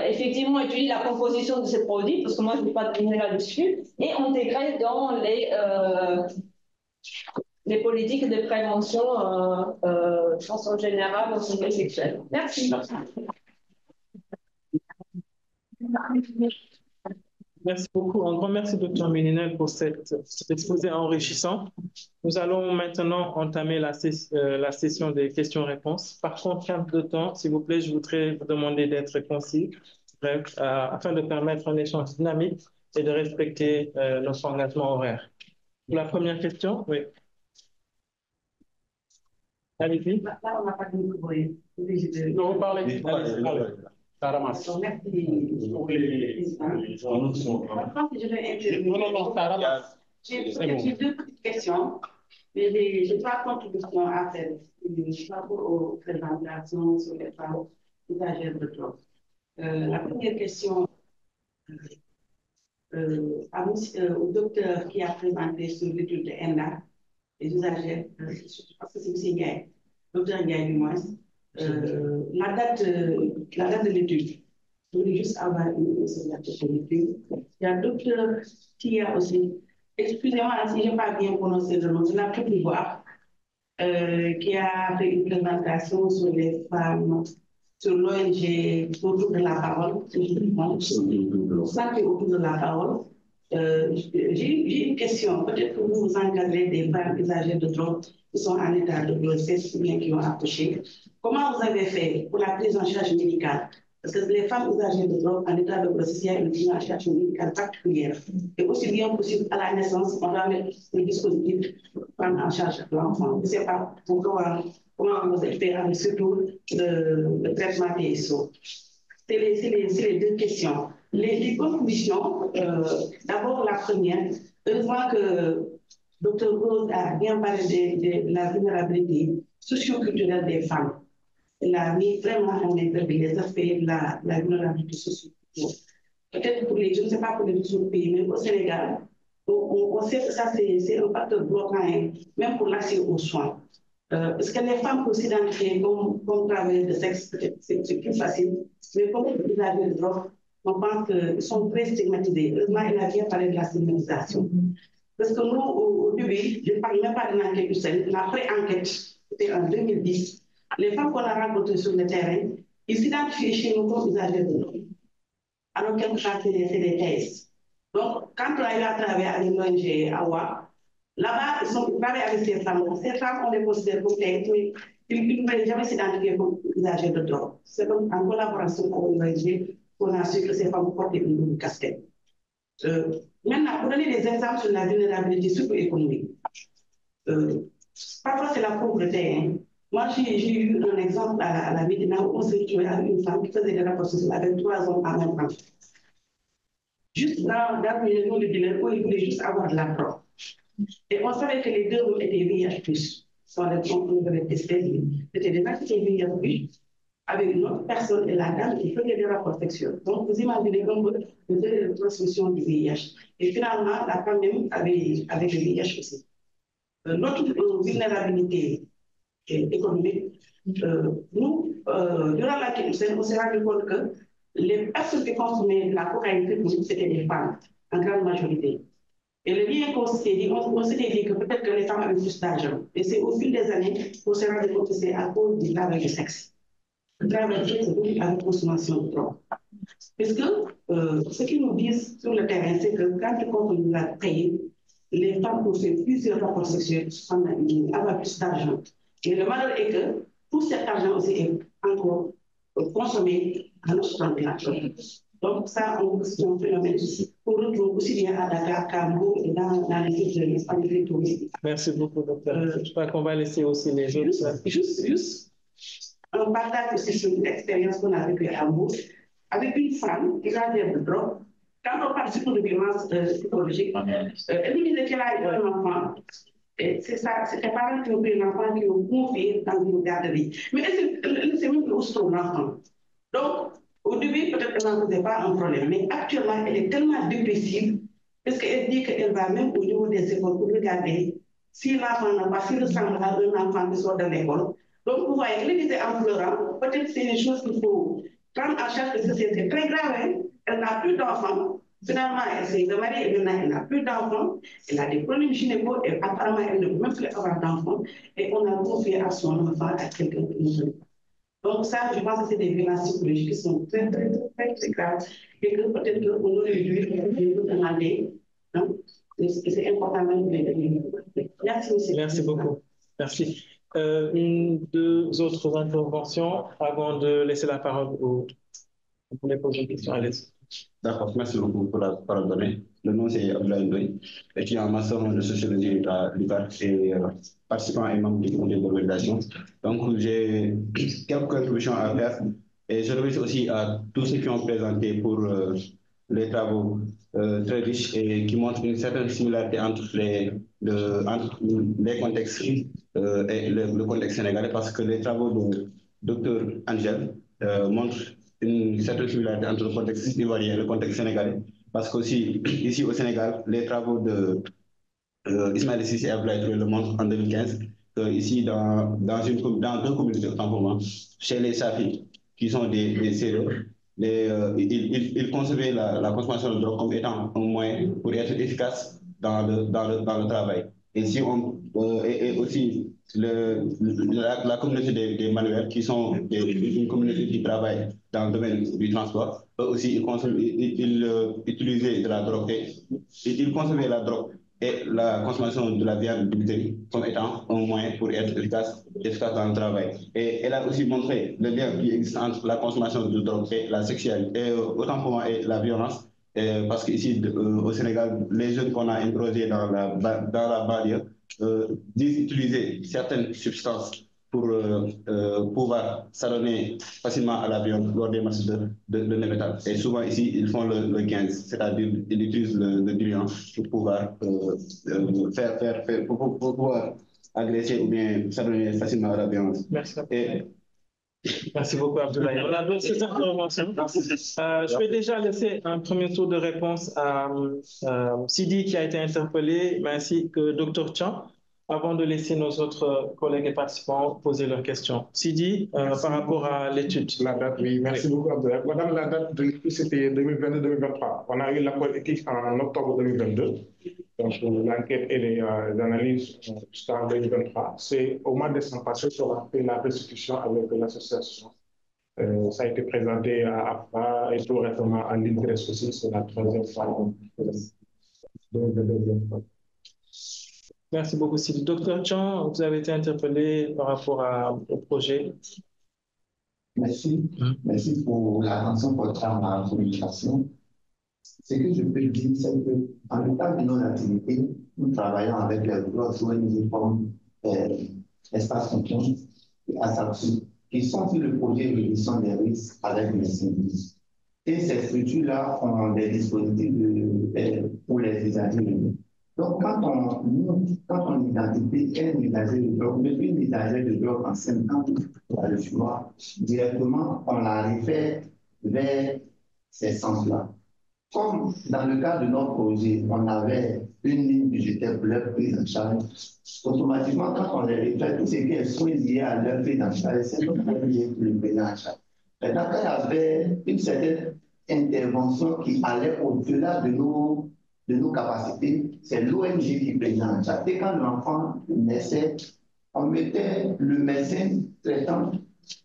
F: effectivement étudier la composition de ces produits, parce que moi je ne vais pas terminer là-dessus, et intégrer dans les politiques de prévention de façon générale dans santé sexuelle. Merci.
A: Merci beaucoup. Un grand merci, Dr. Méninel, pour cet exposé enrichissant. Nous allons maintenant entamer la session des questions-réponses. Par contrainte de temps, s'il vous plaît, je voudrais vous demander d'être concis, bref, afin de permettre un échange dynamique et de respecter notre engagement horaire. Pour la première question, oui. Allez-y.
H: Là, on n'a pas de micro.
A: Non, vous parlez.
H: Merci pour les gens. Je vais intervenir.
A: Non, Taramas.
H: J'ai deux petites questions, mais j'ai trois contributions à faire par rapport aux présentations sur les femmes usagères de drogue. La première question au docteur qui a présenté sur l'étude de ENDA, les usagères, parce que c'est M. Ndiaye, docteur Ndiaye du moins, la date de l'étude. Je voulais juste avoir une date de l'étude. Il y a docteur Tia aussi. Excusez-moi si je n'ai pas bien prononcé le nom, je n'ai pu voir, qui a fait une présentation sur les femmes, sur l'ONG autour de la parole, santé autour de la parole. J'ai une question, peut-être que vous vous encadrez des femmes usagères de drogue qui sont en état de grossesse ou bien qui ont accouché. Comment vous avez fait pour la prise en charge médicale? Parce que les femmes usagères de drogue en état de grossesse, il y a une prise en charge médicale particulière. Et aussi bien possible à la naissance, on va mettre des dispositifs pour prendre en charge l'enfant. Je ne sais pas comment vous êtes fait, surtout le traitement PSO. C'est les deux questions. Les contributions, d'abord la première, heureusement que Dr. Rose a bien parlé de la vulnérabilité socio-culturelle des femmes. elle a mis vraiment en interne les aspects de la vulnérabilité sociale. Peut-être pour les, je ne sais pas pour les autres pays, mais au Sénégal, on sait que ça, c'est un facteur bloquant, hein, même pour l'accès aux soins. Parce que les femmes aussi s'identifier comme travailleuses de sexe, peut-être c'est plus facile, mais comme vous avez le droit, on pense qu'ils sont très stigmatisés. Heureusement, elle a bien parlé de la stigmatisation. Parce que nous, au début, je ne parle même pas d'une enquête du Sénat, la pré-enquête, c'était en 2010. Les femmes qu'on a rencontrées sur le terrain, ils s'identifient chez nous comme usagers de drogue. Alors, quelque part, c'est des thèses. Donc, quand on a eu à travailler avec l'ONG AWA, là-bas, ils sont travaillés avec ces femmes. Ces femmes, on les considère comme thèses, mais ils ne peuvent jamais s'identifier comme usagers de drogue. C'est donc en collaboration avec l'ONG qu'on a su que ces femmes portent une casquette. Maintenant, pour donner des exemples sur la vulnérabilité socio-économique, parfois c'est la pauvreté. Hein. Moi, j'ai eu un exemple à la Médina où on s'est retrouvé avec une femme qui faisait des rapports sociaux avec 3 hommes en même temps. Juste dans le milieu de dealer où ils voulaient juste avoir de la preuve. Et on savait que les 2 hommes étaient VIH+. Sur les comptes, on avait testé. C'était des gens qui étaient VIH+. Avec une autre personne et la dame qui faisait des rapports sexuels. Donc, vous imaginez un peu le délai de transmission du VIH. Et finalement, la femme même avait le VIH aussi. Notre vulnérabilité économique, nous, durant la crise, on s'est rendu compte que les personnes qui consommaient la cocaïne, c'était des femmes, en grande majorité. Et le lien qu'on s'était dit, on s'était dit que peut-être que les femmes avaient plus d'argent. Et c'est au fil des années qu'on s'est rendu compte que c'est à cause du travail du sexe. Le travail du sexe, c'est à la consommation de drogue. Parce que ce qu'ils nous disent sur le terrain, c'est que quand ils consomment la paye, les femmes pour faire plusieurs rapports sexuels avoir plus d'argent. Et le malheur est que tout cet argent aussi est encore consommé à notre temps. Donc ça, c'est un phénomène qu'on retrouve aussi bien à Dakar, Cambo et dans les villes touristiques.
A: Merci beaucoup, docteur. Je crois qu'on va laisser aussi les autres.
H: Juste un partage aussi sur une expérience qu'on a vécue à Cambo avec une femme qui a de drogue. Quand on parle surtout de violence psychologique, elle nous disait qu'elle a eu un enfant. Et c'est ça, c'est les parents qui ont pris l'enfant, qui ont confié dans une garderie. Mais elle ne sait même plus où se trouve l'enfant. Donc, au début, peut-être qu'elle n'en faisait pas un problème, mais actuellement, elle est tellement dépressive, parce qu'elle dit qu'elle va même au niveau des écoles pour regarder si l'enfant n'a pas, s'il ressemble à un enfant qui sort de l'école. Donc, vous voyez, elle disait en pleurant, peut-être c'est une chose qu'il faut prendre en charge, parce que c'est très grave. Hein? Elle n'a plus d'enfants. Finalement, elle s'est mariée, elle n'a plus d'enfants, elle a des problèmes gynéco, et apparemment, elle ne peut même plus avoir d'enfants, et on a confié à son enfant à quelqu'un qui nous. Donc ça, je pense que c'est des violences psychologiques qui sont très, très, très, très graves, et que peut-être qu'on aurait dû demander, hein, et c'est important de les. Merci, monsieur.
A: Merci beaucoup. Merci. 2 autres interventions avant de laisser la parole aux. Vous voulez poser une question, allez-y.
G: D'accord, merci beaucoup pour la parole donnée. Le nom c'est Abdoulaye Ndoye, étudiant en master de sociologie à l'UQAR et participant et membre du comité d'organisation. Donc j'ai quelques contributions à faire et je remercie aussi à tous ceux qui ont présenté pour les travaux très riches et qui montrent une certaine similarité entre les contextes et le contexte sénégalais, parce que les travaux de Dr Angel montrent une certaine similarité entre le contexte ivoirien et le contexte sénégalais. Parce qu'aussi, ici au Sénégal, les travaux de Ismaël Cissé et Abdoulaye Touré le montrent en 2015, ici dans 2 communautés, autant pour moi, chez les Safi, qui sont des Séreux, ils concevaient la consommation de drogue comme étant un moyen pour être efficace dans le travail. Et, si et aussi la communauté des manuels, qui sont une communauté qui travaille dans le domaine du transport, eux aussi ils utilisaient de la drogue et ils consommaient la drogue et la consommation de la viande comme étant un moyen pour être efficace dans le travail. Et elle a aussi montré le lien qui existe entre la consommation de drogue et la sexualité, autant pour moi, et la violence. Parce qu'ici, au Sénégal, les jeunes qu'on a interrogés dans la banlieue disent utiliser certaines substances pour pouvoir s'adonner facilement à la violence lors des matchs de métal. Et souvent ici, ils font le 15, c'est-à-dire ils utilisent le diluant pour pouvoir pour pouvoir agresser ou bien s'adonner facilement à la violence.
A: Merci.
G: Et
A: Merci beaucoup, Abdoulaye. On a d'autres interventions. Je vais déjà laisser un premier tour de réponse à Sidi qui a été interpellé, mais ainsi que Dr Chan, avant de laisser nos autres collègues et participants poser leurs questions. Sidi, par rapport à l'étude.
B: La date, oui, merci beaucoup, Abdoulaye. Madame, la date de l'étude, c'était 2022-2023. On a eu l'accord éthique en octobre 2022. Donc, l'enquête et les analyses jusqu'en 2023. C'est au mois de décembre passé qu'on a fait la restitution avec l'association. Ça a été présenté à AFA et tout récemment à l'INCRES aussi. C'est la troisième fois.
A: Merci beaucoup, Sylvie. Docteur Chan, vous avez été interpellé par rapport au projet.
D: Merci. Merci pour l'attention portée à ma communication. Ce que je peux dire, c'est qu'en l'état de nos activités, nous travaillons avec les grosses ONG comme Espace Confiance et Asapsu, qui sont sur le projet de réduction des risques avec les services. Et ces structures-là ont des dispositifs pour les usagers. Donc, quand on identifie un usager de drogue, depuis une usager de drogue en 5 ans, le fumoir, directement, on la réfère vers ces centres-là. Comme dans le cas de notre projet, on avait une ligne budgétaire pour leur prise en charge, automatiquement, quand on les réfère, tout ce qui est soins liés à leur prise en charge, c'est lié pour le prise en charge. Maintenant, quand il y avait une certaine intervention qui allait au-delà de nos capacités, c'est l'ONG qui prenait en charge. Et quand l'enfant naissait, on mettait le médecin traitant,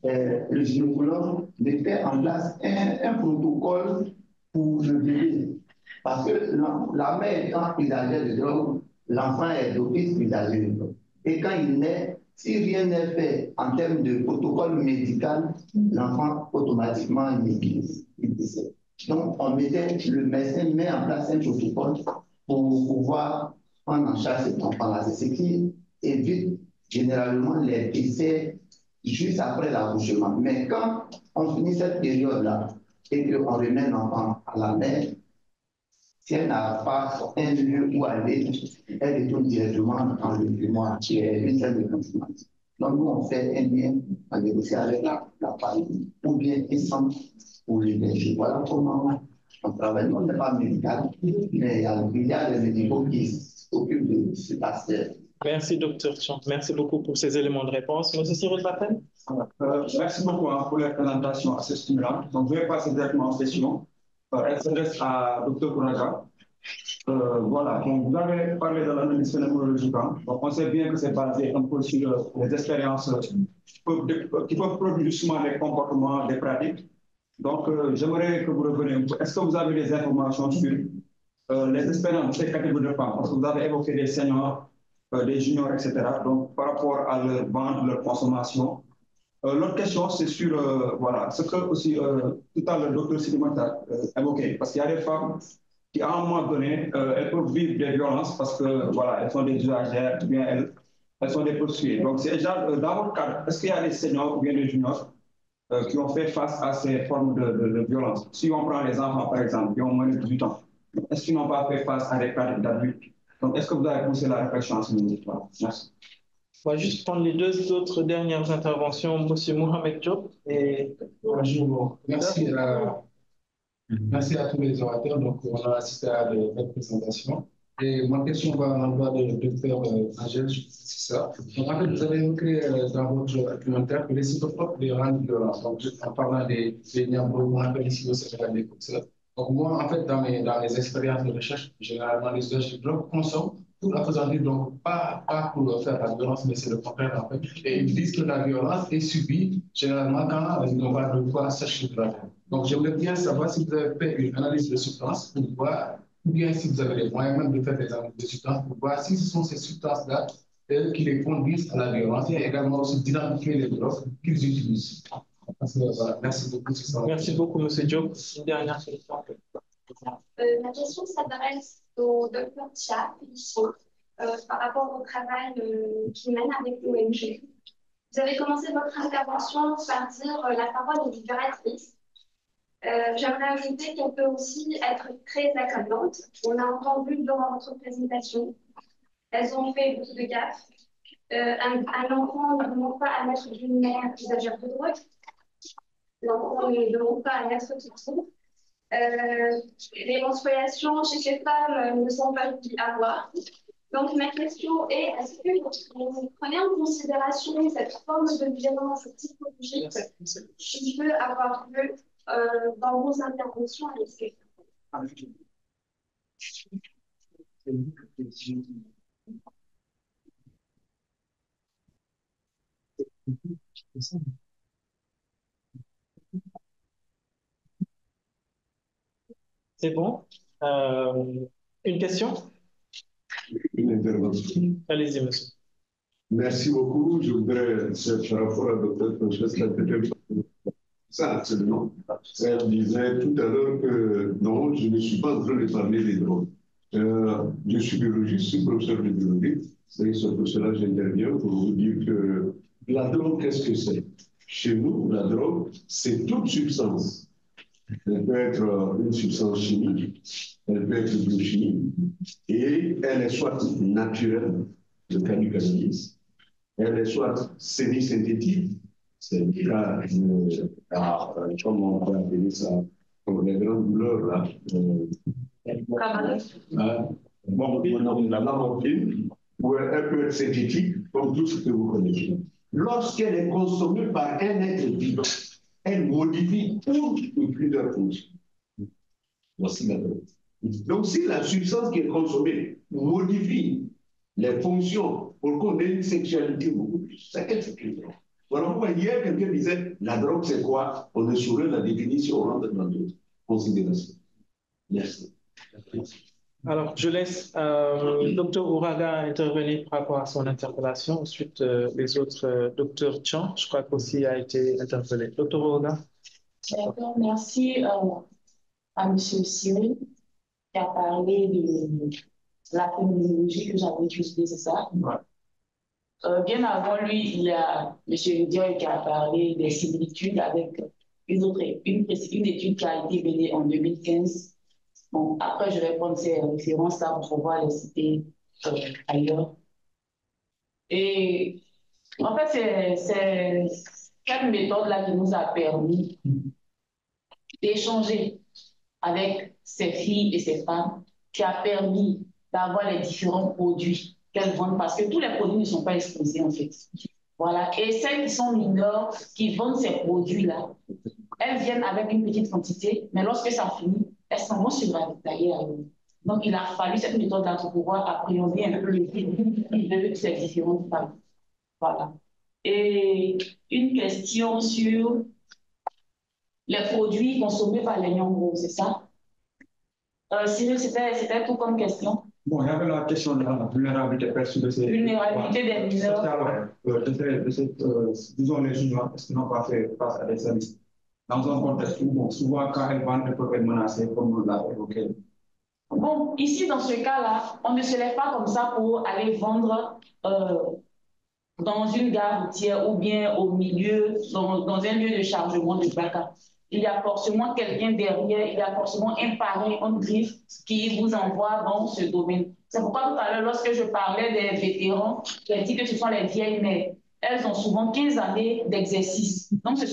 D: le gynécologue, mettait en place un protocole pour le bébé. Parce que la mère étant usagère de drogue, l'enfant est d'office usagère de drogue. Et quand il naît, si rien n'est fait en termes de protocole médical, l'enfant automatiquement il décède. Donc, le médecin met en place un protocole pour pouvoir prendre en charge cet enfant-là. C'est ce qui évite généralement les décès juste après l'accouchement. Mais quand on finit cette période-là et qu'on remet l'enfant à la mère, si elle n'a pas un lieu où aller, elle retourne directement dans le fumoir, qui est une salle de consommation. Donc, nous, on fait un lien en négocier avec la famille, ou bien un centre pour l'héberger. Voilà comment on travaille. Nous, on n'est pas médical, mais il y a des médicaux qui s'occupent de cet aspect.
A: Merci, docteur Chan. Merci beaucoup pour ces éléments de réponse. Monsieur Cyril Batten.
I: Merci beaucoup pour la présentation assez stimulante. Donc, je vais passer directement en question. Elle s'adresse à Dr Kouraja. Voilà, donc vous avez parlé de l'analyse phénoménologique. Donc, on sait bien que c'est basé un peu sur les expériences qui peuvent produire justement des comportements, des pratiques. Donc, j'aimerais que vous reveniez un peu. Est-ce que vous avez des informations sur les expériences de ces catégories de femmes? Parce que vous avez évoqué des seniors, des juniors, etc. Donc, par rapport à leur vente, leur consommation. L'autre question, c'est sur voilà, ce que aussi tout à l'heure le docteur Sidimata a évoqué, parce qu'il y a des femmes qui, à un moment donné, elles peuvent vivre des violences parce que voilà, elles sont des usagères, ou bien elles sont des prostituées. Donc, c'est déjà dans votre cadre, est-ce qu'il y a des seniors ou bien des juniors qui ont fait face à ces formes de violence? Si on prend les enfants, par exemple, qui ont moins de 18 ans, est-ce qu'ils n'ont pas fait face à des cas d'adultes? Donc, est-ce que vous avez poussé la réflexion à ce niveau-là? Merci.
A: On va juste prendre les deux autres dernières interventions, M. Mohamed Diop et...
J: Bonjour, merci à tous les orateurs. Donc, on a assisté à votre présentation. Et ma question va à l'endroit de Dr Angèle, c'est ça. Donc, en fait, vous avez écrit dans votre argumentaire que les psychotropes les rendent violents. Donc, en parlant des niambos, on appelle ici au Sénégal des coxeurs. Donc, moi, en fait, dans mes expériences de recherche, généralement, les usages de drogue consomment pour la faisant dire, donc pas pour faire la violence, mais c'est le contraire en fait. Et ils disent que la violence est subie généralement quand on va devoir chercher de l'argent. Donc j'aimerais bien savoir si vous avez fait une analyse de substance pour voir, ou bien si vous avez les moyens même de faire des analyses de substance pour voir si ce sont ces substances-là qui les conduisent à la violence et également aussi d'identifier les drogues qu'ils utilisent. Voilà, merci beaucoup.
A: Merci beaucoup, M. Diop. Une dernière question.
K: Ma question s'adresse au Dr Chia par rapport au travail qu'il mène avec l'ONG. Vous avez commencé votre intervention par dire la parole est libératrice. J'aimerais ajouter qu'elle peut aussi être très accablante. On a entendu dans votre présentation, elles ont fait beaucoup de gaffes. Un enfant ne demande pas à naître d'une mère usagère de drogue. l'enfant ne demande pas à naître tout court. Les menstruations chez ces femmes ne sont pas avoir. Donc, ma question est, est-ce que vous prenez en considération cette forme de violence psychologique qui peut avoir lieu dans vos interventions avec ces femmes?
A: C'est bon. Une question?
L: Une intervention.
A: Allez-y, monsieur.
L: Merci beaucoup. Je voudrais, par rapport à Dr. Francesca, ça, absolument. Elle disait tout à l'heure que non, je ne suis pas en train de parler des drogues. Je suis biologiste, je suis professeur de biologie. C'est pour cela que j'interviens pour vous dire que la drogue, qu'est-ce que c'est? Chez nous, la drogue, c'est toute substance. Elle peut être une substance chimique, elle peut être biochimique, et elle est soit naturelle, le cas du cannabis, elle est soit semi-synthétique, c'est le cas, comme on peut appeler ça, comme les grandes douleurs là. La morphine, ou elle peut être synthétique, comme tout ce que vous connaissez. Lorsqu'elle est consommée par un être vivant, elle modifie plusieurs fonctions. Voici la drogue. Donc, si la substance qui est consommée modifie les fonctions pour qu'on ait une sexualité beaucoup plus, c'est qu'elle fait une drogue. Voilà pourquoi hier, quelqu'un disait, la drogue, c'est quoi? On est sur la définition, on rentre dans d'autres considérations. Merci.
A: Alors, je laisse Dr Ouraga intervenir par rapport à son interpellation. Ensuite, les autres, Dr Chan, je crois qu'aussi a été interpellé. Dr Ouraga.
C: D'accord, merci à M. Cyril qui a parlé de la terminologie que j'avais utilisée, c'est ça?
A: Ouais.
C: Bien avant lui, il y a M. Dior qui a parlé des similitudes avec une étude qui a été menée en 2015. Bon, après, je vais prendre ces références-là pour pouvoir les citer ailleurs. Et en fait, c'est cette méthode-là qui nous a permis d'échanger avec ces filles et ces femmes, qui a permis d'avoir les différents produits qu'elles vendent, parce que tous les produits ne sont pas exposés en fait. Voilà. Et celles qui sont mineures, qui vendent ces produits-là, elles viennent avec une petite quantité, mais lorsque ça finit, elles s'en vont sur la détaillée. Donc, il a fallu cette méthode-là pour pouvoir appréhender un peu le vide de ces différentes femmes. Voilà. Et une question sur les produits consommés par les Nyong'o, c'est ça? Cyril, c'était tout comme question.
I: Bon, il y avait la question de la vulnérabilité perçue de ces...
C: Vulnérabilité des mineurs.
I: Disons les juniors, parce qu'ils n'ont pas fait face à des services. Dans un contexte où, bon, souvent, quand elles vendent, elles peuvent être menacées, comme on l'a évoqué.
C: Bon, ici, dans ce cas-là, on ne se lève pas comme ça pour aller vendre dans une gare routière ou bien au milieu, dans un lieu de chargement de Baka. Il y a forcément quelqu'un derrière, il y a forcément un parrain, un griffe qui vous envoie dans ce domaine. C'est pourquoi tout à l'heure, lorsque je parlais des vétérans, j'ai dit que ce sont les vieilles mères. Elles ont souvent 15 années d'exercice. Donc, c'est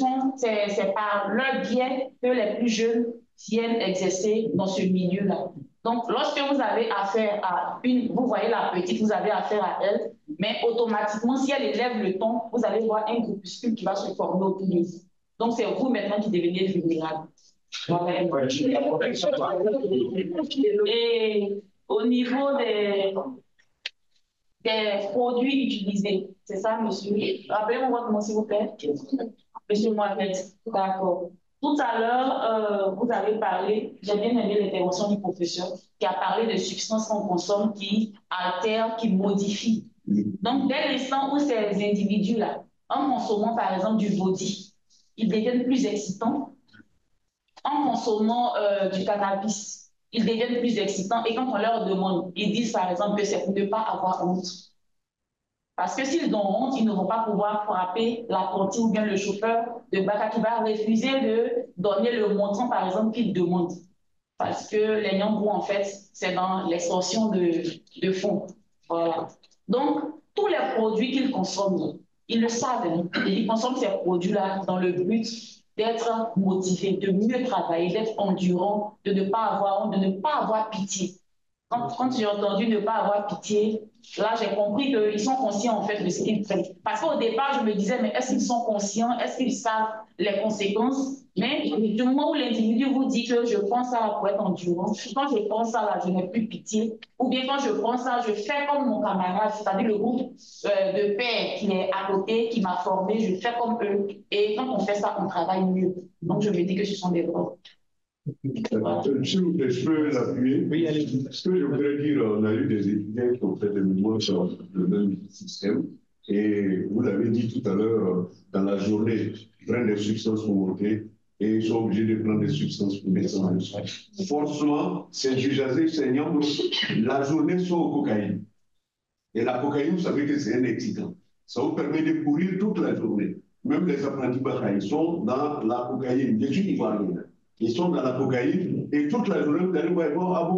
C: par leur biais que les plus jeunes viennent exercer dans ce milieu-là. Donc, lorsque vous avez affaire à vous voyez la petite, vous avez affaire à elle, mais automatiquement, si elle élève le ton, vous allez voir un groupuscule qui va se former autour de vous. Donc, c'est vous maintenant qui devenez vulnérable. Et au niveau des produits utilisés, c'est ça, monsieur? Rappelez-moi votre nom, s'il vous plaît. Monsieur Mohamed, d'accord. Tout à l'heure, vous avez parlé, j'ai bien aimé l'intervention du professeur, qui a parlé de substances qu'on consomme qui altèrent, qui modifient. Donc, dès l'instant où ces individus-là, en consommant par exemple du body, ils deviennent plus excitants. En consommant du cannabis, ils deviennent plus excitants. Et quand on leur demande, ils disent par exemple que c'est pour ne pas avoir honte. Parce que s'ils ont honte, ils ne vont pas pouvoir frapper l'apprenti ou bien le chauffeur de Baka qui va refuser de donner le montant, par exemple, qu'il demande. Parce que les Nyong'o, en fait, c'est dans l'extorsion de fonds. Voilà. Donc, tous les produits qu'ils consomment, ils le savent. Ils consomment ces produits-là dans le but d'être motivé, de mieux travailler, d'être endurant, de ne pas avoir honte, de ne pas avoir pitié. Quand j'ai entendu ne pas avoir pitié, là, j'ai compris qu'ils sont conscients, en fait, de ce qu'ils font. Parce qu'au départ, je me disais, mais est-ce qu'ils sont conscients? Est-ce qu'ils savent les conséquences? Mais du moment où l'individu vous dit que je prends ça pour être endurant, quand je prends ça, là, je n'ai plus pitié. Ou bien quand je prends ça, je fais comme mon camarade, c'est-à-dire le groupe de paix qui est à côté, qui m'a formé, je fais comme eux. Et quand on fait ça, on travaille mieux. Donc, je me dis que ce sont des drogues.
L: S'il vous plaît, je peux l'appuyer? Oui, allez. Ce que je voudrais dire, on a eu des étudiants qui ont fait des mémoires sur le même système. Et vous l'avez dit tout à l'heure, dans la journée, ils prennent des substances pour monter et ils sont obligés de prendre des substances pour descendre le soir. Forcément, c'est du jasé saignant. La journée sont au cocaïne. Et la cocaïne, vous savez que c'est un excitant. Ça vous permet de courir toute la journée. Même les apprentis Baka, ils sont dans la cocaïne. Des études ivoiriennes. Ils sont dans la cocaïne et toute la journée, vous allez voir,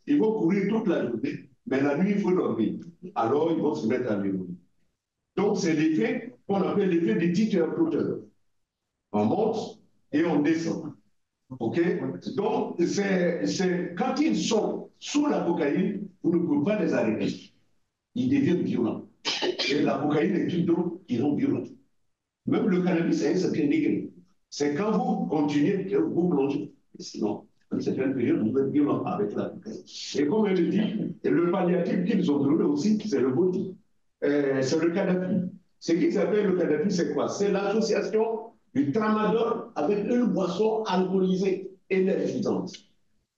L: ils vont courir toute la journée. Mais la nuit, il faut dormir. Alors, ils vont se mettre à l'éveil. Donc, c'est l'effet qu'on appelle l'effet des teeter-totter. On monte et on descend. OK? Donc, c'est quand ils sont sous la cocaïne, vous ne pouvez pas les arrêter. Ils deviennent violents. Et la cocaïne est une drogue qui rend violente. Même le cannabis, c'est un certain degré. C'est quand vous continuez que vous plongez. Sinon, à une certaine période, vous êtes violent avec la cocaïne. Et comme elle le dit, le palliatif qu'ils ont donné aussi, c'est le body. C'est le Kadhafi. Ce qu'ils appellent le Kadhafi, c'est quoi? C'est l'association du tramadol avec une boisson alcoolisée énergisante.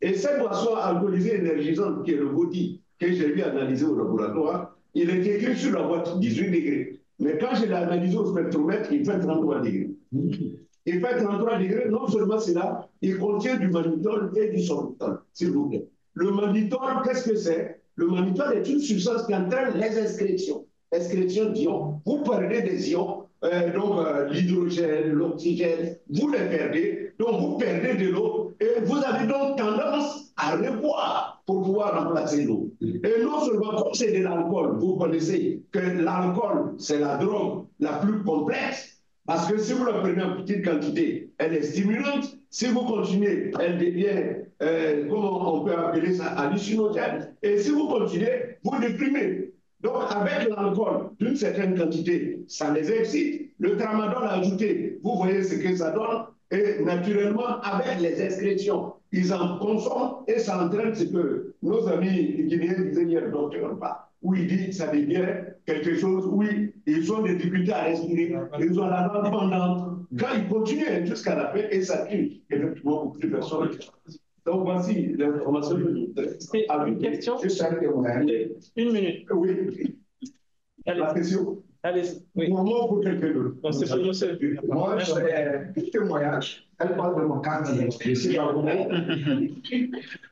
L: Et cette boisson alcoolisée énergisante, qui est le body, que j'ai vu analyser au laboratoire, il est écrit sur la boîte 18 degrés. Mais quand je l'ai analysé au spectromètre, il fait 33 degrés. Il fait 33 degrés, non seulement c'est là, il contient du mannitol et du sorbitol, s'il vous plaît. Le mannitol, qu'est-ce que c'est? Le mannitol est une substance qui entraîne les excrétions. Excrétions d'ions. Vous perdez des ions, l'hydrogène, l'oxygène, vous les perdez, donc vous perdez de l'eau et vous avez donc tendance à reboire pour pouvoir remplacer l'eau. Et non seulement comme c'est de l'alcool, vous connaissez que l'alcool, c'est la drogue la plus complexe. Parce que si vous la prenez en petite quantité, elle est stimulante. Si vous continuez, elle devient, comment on peut appeler ça, hallucinogène. Et si vous continuez, vous déprimez. Donc, avec l'alcool d'une certaine quantité, ça les excite. Le tramadol ajouté, vous voyez ce que ça donne. Et naturellement, avec les excrétions, ils en consomment et ça entraîne ce que nos amis guinéens disaient hier, docteur, où il dit que ça devient quelque chose, oui, ils ont des difficultés à respirer, ils ont la langue pendante. Quand ils continuent jusqu'à la fin, et ça tue effectivement beaucoup de personnes. Donc voici l'information que je voudrais.
A: C'est une question?
L: Juste un témoin.
A: Une minute.
L: Oui. La question?
A: Allez-y. Oui.
L: Pour pour quelqu'un d'autre.
A: Non, c'est pour nous seul.
J: Moi, je fais un témoignage. Elle parle de mon quartier. Je suis Gabonais.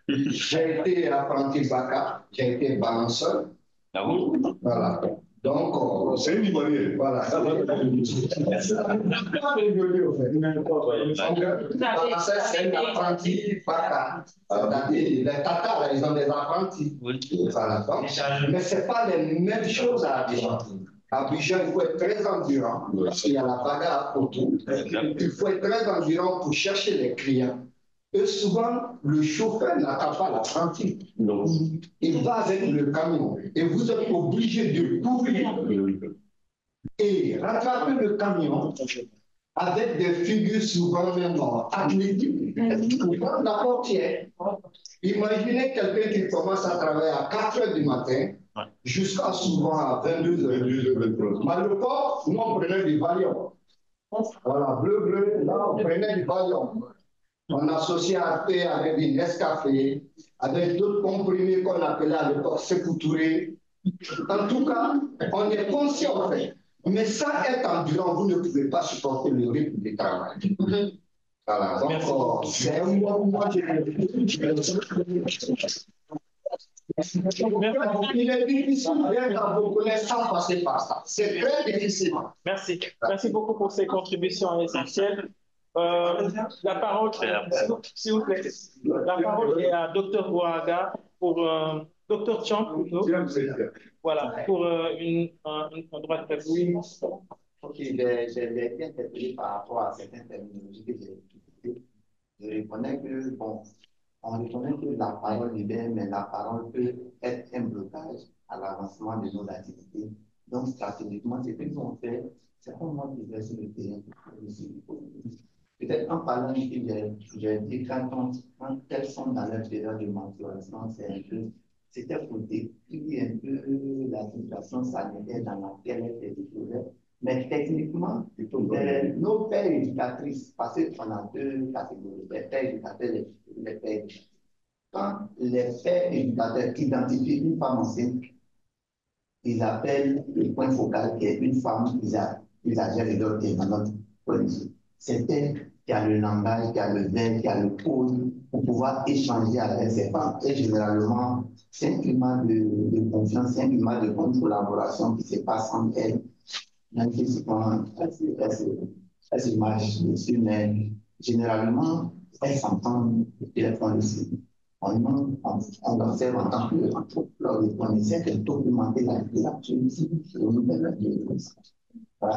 J: J'ai été apprenti Baka, j'ai été balanceur.
L: Ah bon?
J: Voilà. Donc,
L: c'est une Ivoirienne.
J: Voilà. C'est un apprenti Baka. Les Tatars, ils ont des apprentis. Voilà. Donc, mais ce n'est pas les mêmes choses à Abidjan. À Abidjan, il faut être très endurant. Parce qu'il y a la bagarre autour. Il faut être très endurant pour chercher les clients. Et souvent, le chauffeur n'attend pas l'apprenti. Non. Il va avec le camion. Et vous êtes obligé de courir et rattraper le camion avec des figures souvent même athlétiques pour prendre la portière. Imaginez quelqu'un qui commence à travailler à 4 h du matin jusqu'à souvent à 22 h. Mais le corps, nous on prenait du Valium. Voilà, bleu, là on prenait du Valium. On associait à paix avec du Nescafé, avec d'autres comprimés qu'on appelait à l'époque sécouturés. En tout cas, on est conscient en fait. Mais ça est endurant, vous ne pouvez pas supporter le rythme du travail. Voilà, donc c'est un mois il est difficile d'être à vos connaissances sans passer par ça. C'est très difficile.
A: Merci. Merci beaucoup pour ces contributions essentielles. La parole, s'il vous plaît, la parole est à Dr Ouaga pour Dr Chang plutôt. Voilà, pour un droit de réponse.
D: Ok, j'ai été interpellé par rapport à certaines terminologies que j'ai utilisées. Je reconnais que, bon, on reconnaît que la parole libère, mais la parole peut être un blocage à l'avancement de nos activités. Donc, stratégiquement, ce que nous avons fait, c'est qu'on m'a dit sur le terrain. Peut-être en parlant de j'ai dit quand elles sont dans leur période de menstruation, c'était pour décrire un peu la situation sanitaire dans laquelle elles étaient découvertes. Mais techniquement, nos pères éducatrices, parce qu'on a deux catégories, les pères éducateurs et les pères éducateurs. Quand les pères éducateurs identifient une femme enceinte, ils appellent le point focal qui est une femme usagère et d'autres dans notre point de vue. C'est elle qui a le langage, qui a le verbe, qui a le code pour pouvoir échanger avec ces femmes. Et généralement, c'est un climat de confiance, c'est un climat de bonne collaboration qui se passe entre elles. Même si souvent, elles se marchent dessus, mais généralement, elles s'entendent et elles font aussi. On observe en tant qu'anthropologue, on essaie de documenter la littérature pour nous permettre de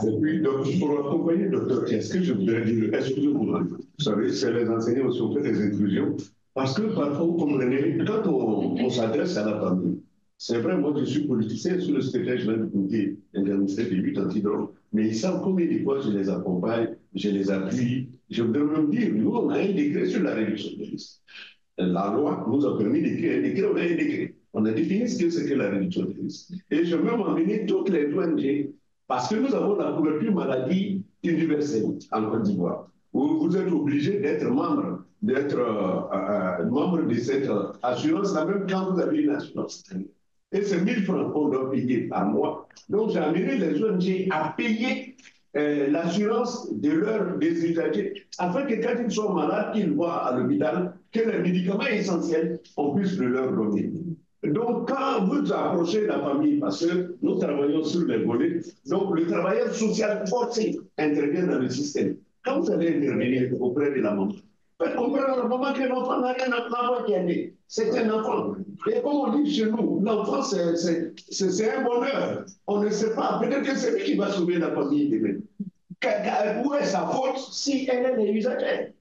L: Et puis, donc, pour accompagner le docteur, est-ce que je voudrais dire, excusez-moi, vous savez, c'est les enseignants aussi, on fait des inclusions, parce que parfois, vous comprenez, quand on s'adresse à la famille, c'est vrai, moi je suis politicien sur le secrétaire général du comité international de lutte anti-drogue, mais ils savent combien de fois je les accompagne, je les appuie. Je voudrais même dire, nous, on a un décret sur la réduction des risques. La loi nous a permis d'écrire un décret, on a un décret. On a défini ce que c'est que la réduction des risques. Et je vais même emmener toutes les ONG, parce que nous avons la couverture maladie universelle en Côte d'Ivoire, où vous êtes obligé d'être membre de cette assurance-là, même quand vous avez une assurance. Et c'est 1000 francs qu'on doit payer par mois. Donc j'ai amené les ONG à payer l'assurance des usagers, afin que quand ils sont malades, qu'ils voient à l'hôpital que les médicaments essentiels, on puisse le leur donner. Donc, quand vous approchez la famille, parce que nous travaillons sur les volets, donc le travailleur social forcé intervient dans le système. Quand vous allez intervenir auprès de la maman, faites comprendre à la maman que l'enfant n'a rien à voir qui est né. C'est un enfant. Et comme on dit chez nous, l'enfant, c'est un bonheur. On ne sait pas. Peut-être que c'est lui qui va sauver la famille demain. Où est sa faute si elle est usagère?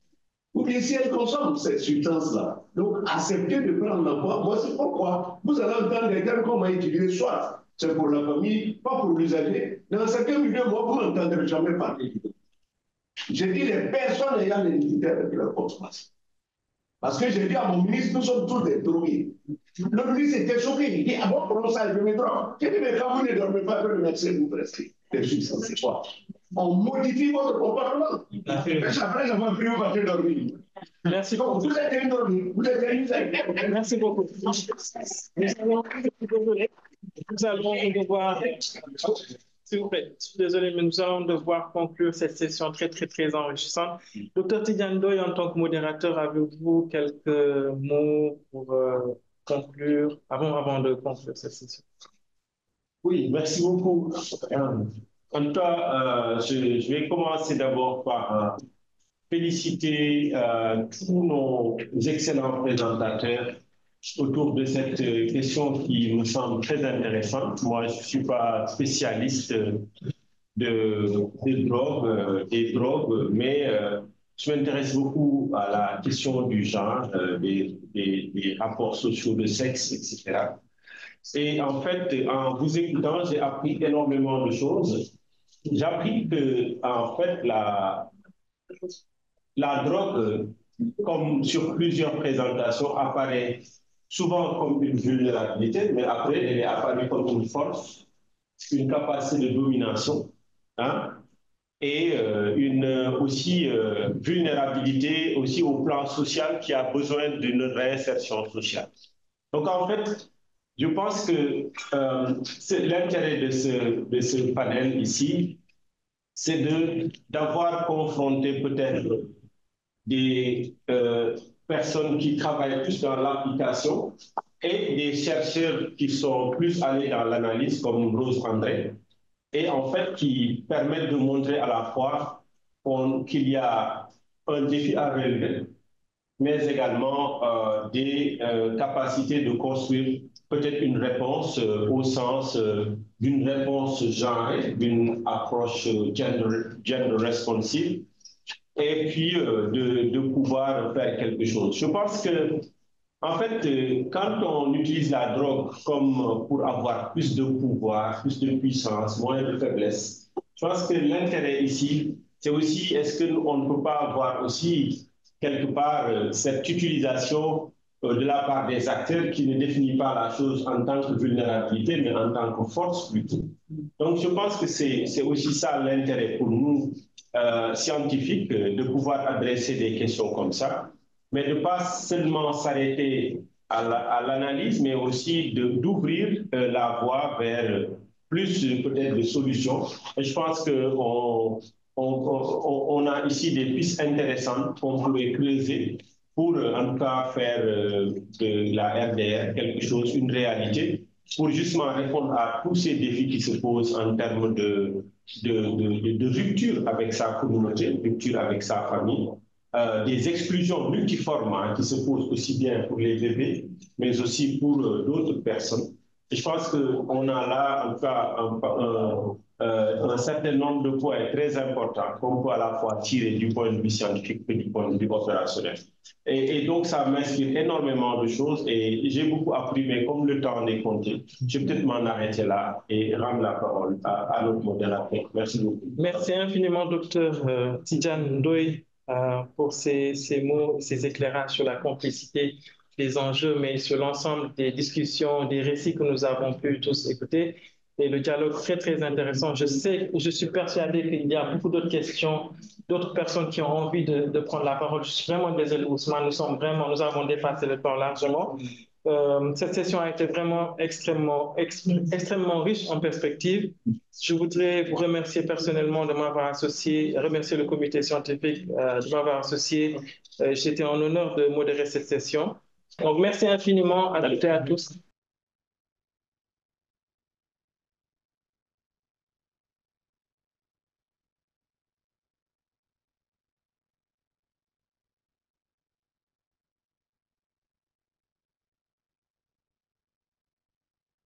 L: Ou bien si elle consomme cette substance-là. Donc, acceptez de prendre l'enfant. Voici pourquoi vous allez entendre des termes qu'on va utiliser, soit c'est pour la famille, pas pour l'usager. Dans certains milieux, moi, vous n'entendrez jamais parler. J'ai dit les personnes ayant les difficultés avec leur consommation. Parce que j'ai dit à mon ministre, nous sommes tous des drogués. Le ministre était choqué. Il dit, ah bon, pour ça, je me drogue. J'ai dit, mais quand vous ne dormez pas, que le médecin vous prescrit des substances, c'est quoi? On modifie votre comportement. Après, j'avais pris vous partir dormir.
A: Merci beaucoup.
L: Vous êtes un dormi, vous êtes un usagé.
A: Merci beaucoup. Nous allons devoir, s'il vous plaît, je suis désolé, mais nous allons devoir conclure cette session très, très, très enrichissante. Docteur Tidiane Ndoye, en tant que modérateur, avez-vous quelques mots pour conclure, avant de conclure cette session?
M: Oui, merci beaucoup. En tout cas, je vais commencer d'abord par féliciter tous nos excellents présentateurs autour de cette question qui me semble très intéressante. Moi, je ne suis pas spécialiste des drogues, mais je m'intéresse beaucoup à la question du genre, des rapports sociaux de sexe, etc. Et en fait, en vous écoutant, j'ai appris énormément de choses. J'ai appris que, en fait, la drogue, comme sur plusieurs présentations, apparaît souvent comme une vulnérabilité, mais après, elle est apparue comme une force, une capacité de domination, hein, et aussi vulnérabilité aussi au plan social qui a besoin d'une réinsertion sociale. Donc, en fait, je pense que l'intérêt de ce panel ici, c'est d'avoir confronté peut-être des personnes qui travaillent plus dans l'application et des chercheurs qui sont plus allés dans l'analyse, comme Rose André, et en fait qui permettent de montrer à la fois qu'il y a un défi à relever, mais également des capacités de construire peut-être une réponse au sens d'une réponse genrée, d'une approche gender responsive, et puis de pouvoir faire quelque chose. Je pense que, en fait, quand on utilise la drogue comme pour avoir plus de pouvoir, plus de puissance, moins de faiblesse, je pense que l'intérêt ici, c'est aussi, est-ce qu'on ne peut pas avoir aussi quelque part cette utilisation de la part des acteurs qui ne définit pas la chose en tant que vulnérabilité, mais en tant que force plutôt. Donc je pense que c'est aussi ça l'intérêt pour nous, scientifiques, de pouvoir adresser des questions comme ça, mais de ne pas seulement s'arrêter à l'analyse, mais aussi d'ouvrir la voie vers plus peut-être de solutions. Et je pense qu'on a ici des pistes intéressantes qu'on pourrait creuser pour en tout cas faire de la RDR quelque chose, une réalité, pour justement répondre à tous ces défis qui se posent en termes de rupture avec sa communauté, rupture avec sa famille, des exclusions multiformes qui se posent aussi bien pour les bébés, mais aussi pour d'autres personnes. Et je pense qu'on a là en tout cas un certain nombre de points très importants qu'on peut à la fois tirer du point de vue scientifique et du point de vue opérationnel. Et donc, ça m'inspire énormément de choses et j'ai beaucoup appris, mais comme le temps est compté, je vais peut-être m'en arrêter là et rendre la parole à notre modérateur. Merci beaucoup.
A: Merci infiniment, docteur Tidjane Ndoye, pour ces mots, ces éclairages sur la complicité des enjeux, mais sur l'ensemble des discussions, des récits que nous avons pu tous écouter. Et le dialogue très, très intéressant. Je suis persuadé qu'il y a beaucoup d'autres questions, d'autres personnes qui ont envie de prendre la parole. Je suis vraiment désolé, Ousmane, nous avons dépassé le temps largement. Cette session a été vraiment extrêmement riche en perspectives. Je voudrais vous remercier personnellement de m'avoir associé, remercier le comité scientifique de m'avoir associé. J'étais en honneur de modérer cette session. Donc, merci infiniment à toutes et à tous.